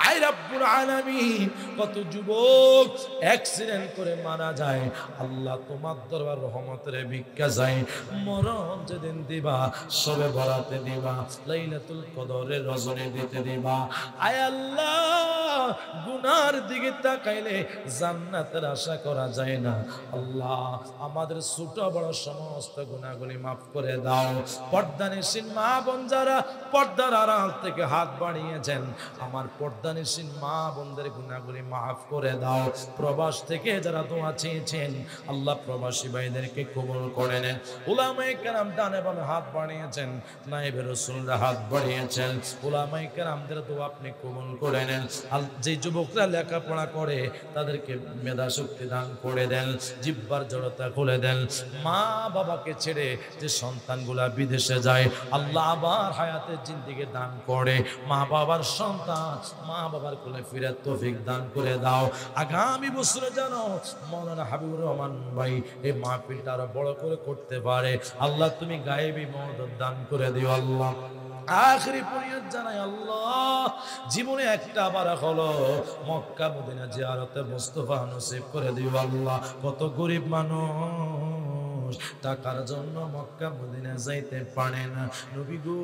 আয় রাব্বুল আলামিন, কত যুবক অ্যাক্সিডেন্ট করে মারা যায়। আল্লাহ তোমার দরবার রহমতের ভিক্ষা চাই, মরণ যেদিন দিবা সবে বরাতে দিবা, লাইলাতুল কদরের রজনী দিতে দিবা। আয় আল্লাহ, গুনার দিকে তাকাইলে জান্নাতের আশা করা যায় না। আল্লাহ আমাদের ছোট বড় সমস্ত গুনাহগুলি মাফ করে দাও। পর্দানিসীন মা বোন যারা পর্দার আড়াল থেকে হাত বাড়িয়েছেন, আমার পর্দানিসীন মা বোনদের গুনাহগুলি মাফ করে দাও। প্রবাস থেকে যারা দোয়া চেয়েছেন, আল্লাহ প্রবাসী ভাইদেরকে কবুল করে নেন। উলামায়ে কেরাম ডানে বামে হাত বাড়িয়েছেন, নায়েবে রাসূলরা হাত বাড়িয়েছেন, উলামায়ে কেরামদের দোয়া আপনি কবুল করে নেন। যে যুবকরা লেখাপড়া করে তাদেরকে মেধা শক্তি দান করে দেন, জিহ্বার জড়তা খুলে দেন। মা বাবাকে ছেড়ে যে সন্তানগুলা বিদেশে যায়, আল্লাহ আবার হায়াতের জিন্দেগি দান করে। মা বাবার সন্তান মা বাবার কোলে ফিরে তৌফিক দান করে দাও। আগামী বছরে যেন মাওলানা হাবিবুর রহমান ভাই এই মাহফিলটা আরো বড় করে করতে পারে। আল্লাহ তুমি গায়েবী মদদ দান করে দিও। আল্লাহ আখরি পরিয়ত জানাই, আল্লাহ জীবনে একটা বার হলো মক্কা মদিনা জিয়ারতে মুস্তাফা নসিব করে দিও। আল্লাহ কত গরিব মানুষ টাকার জন্য মক্কা মদিনা যাইতে পারে না। নবী গো,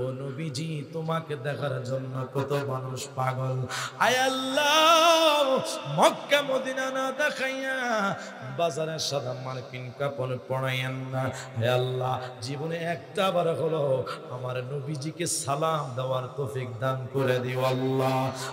ও নবীজি তোমাকে দেখার জন্য কত মানুষ পাগল। আয় আল্লাহ, মক্কা মদিনা না দেখাইয়া বাজারে সাদা মার্কিন কাপড় পরাইয়েন না। হে আল্লাহ, জীবনে একটা বার হলো আমার নবীজিকে সালাম দেওয়ার তৌফিক দান করে দিও। আল্লাহ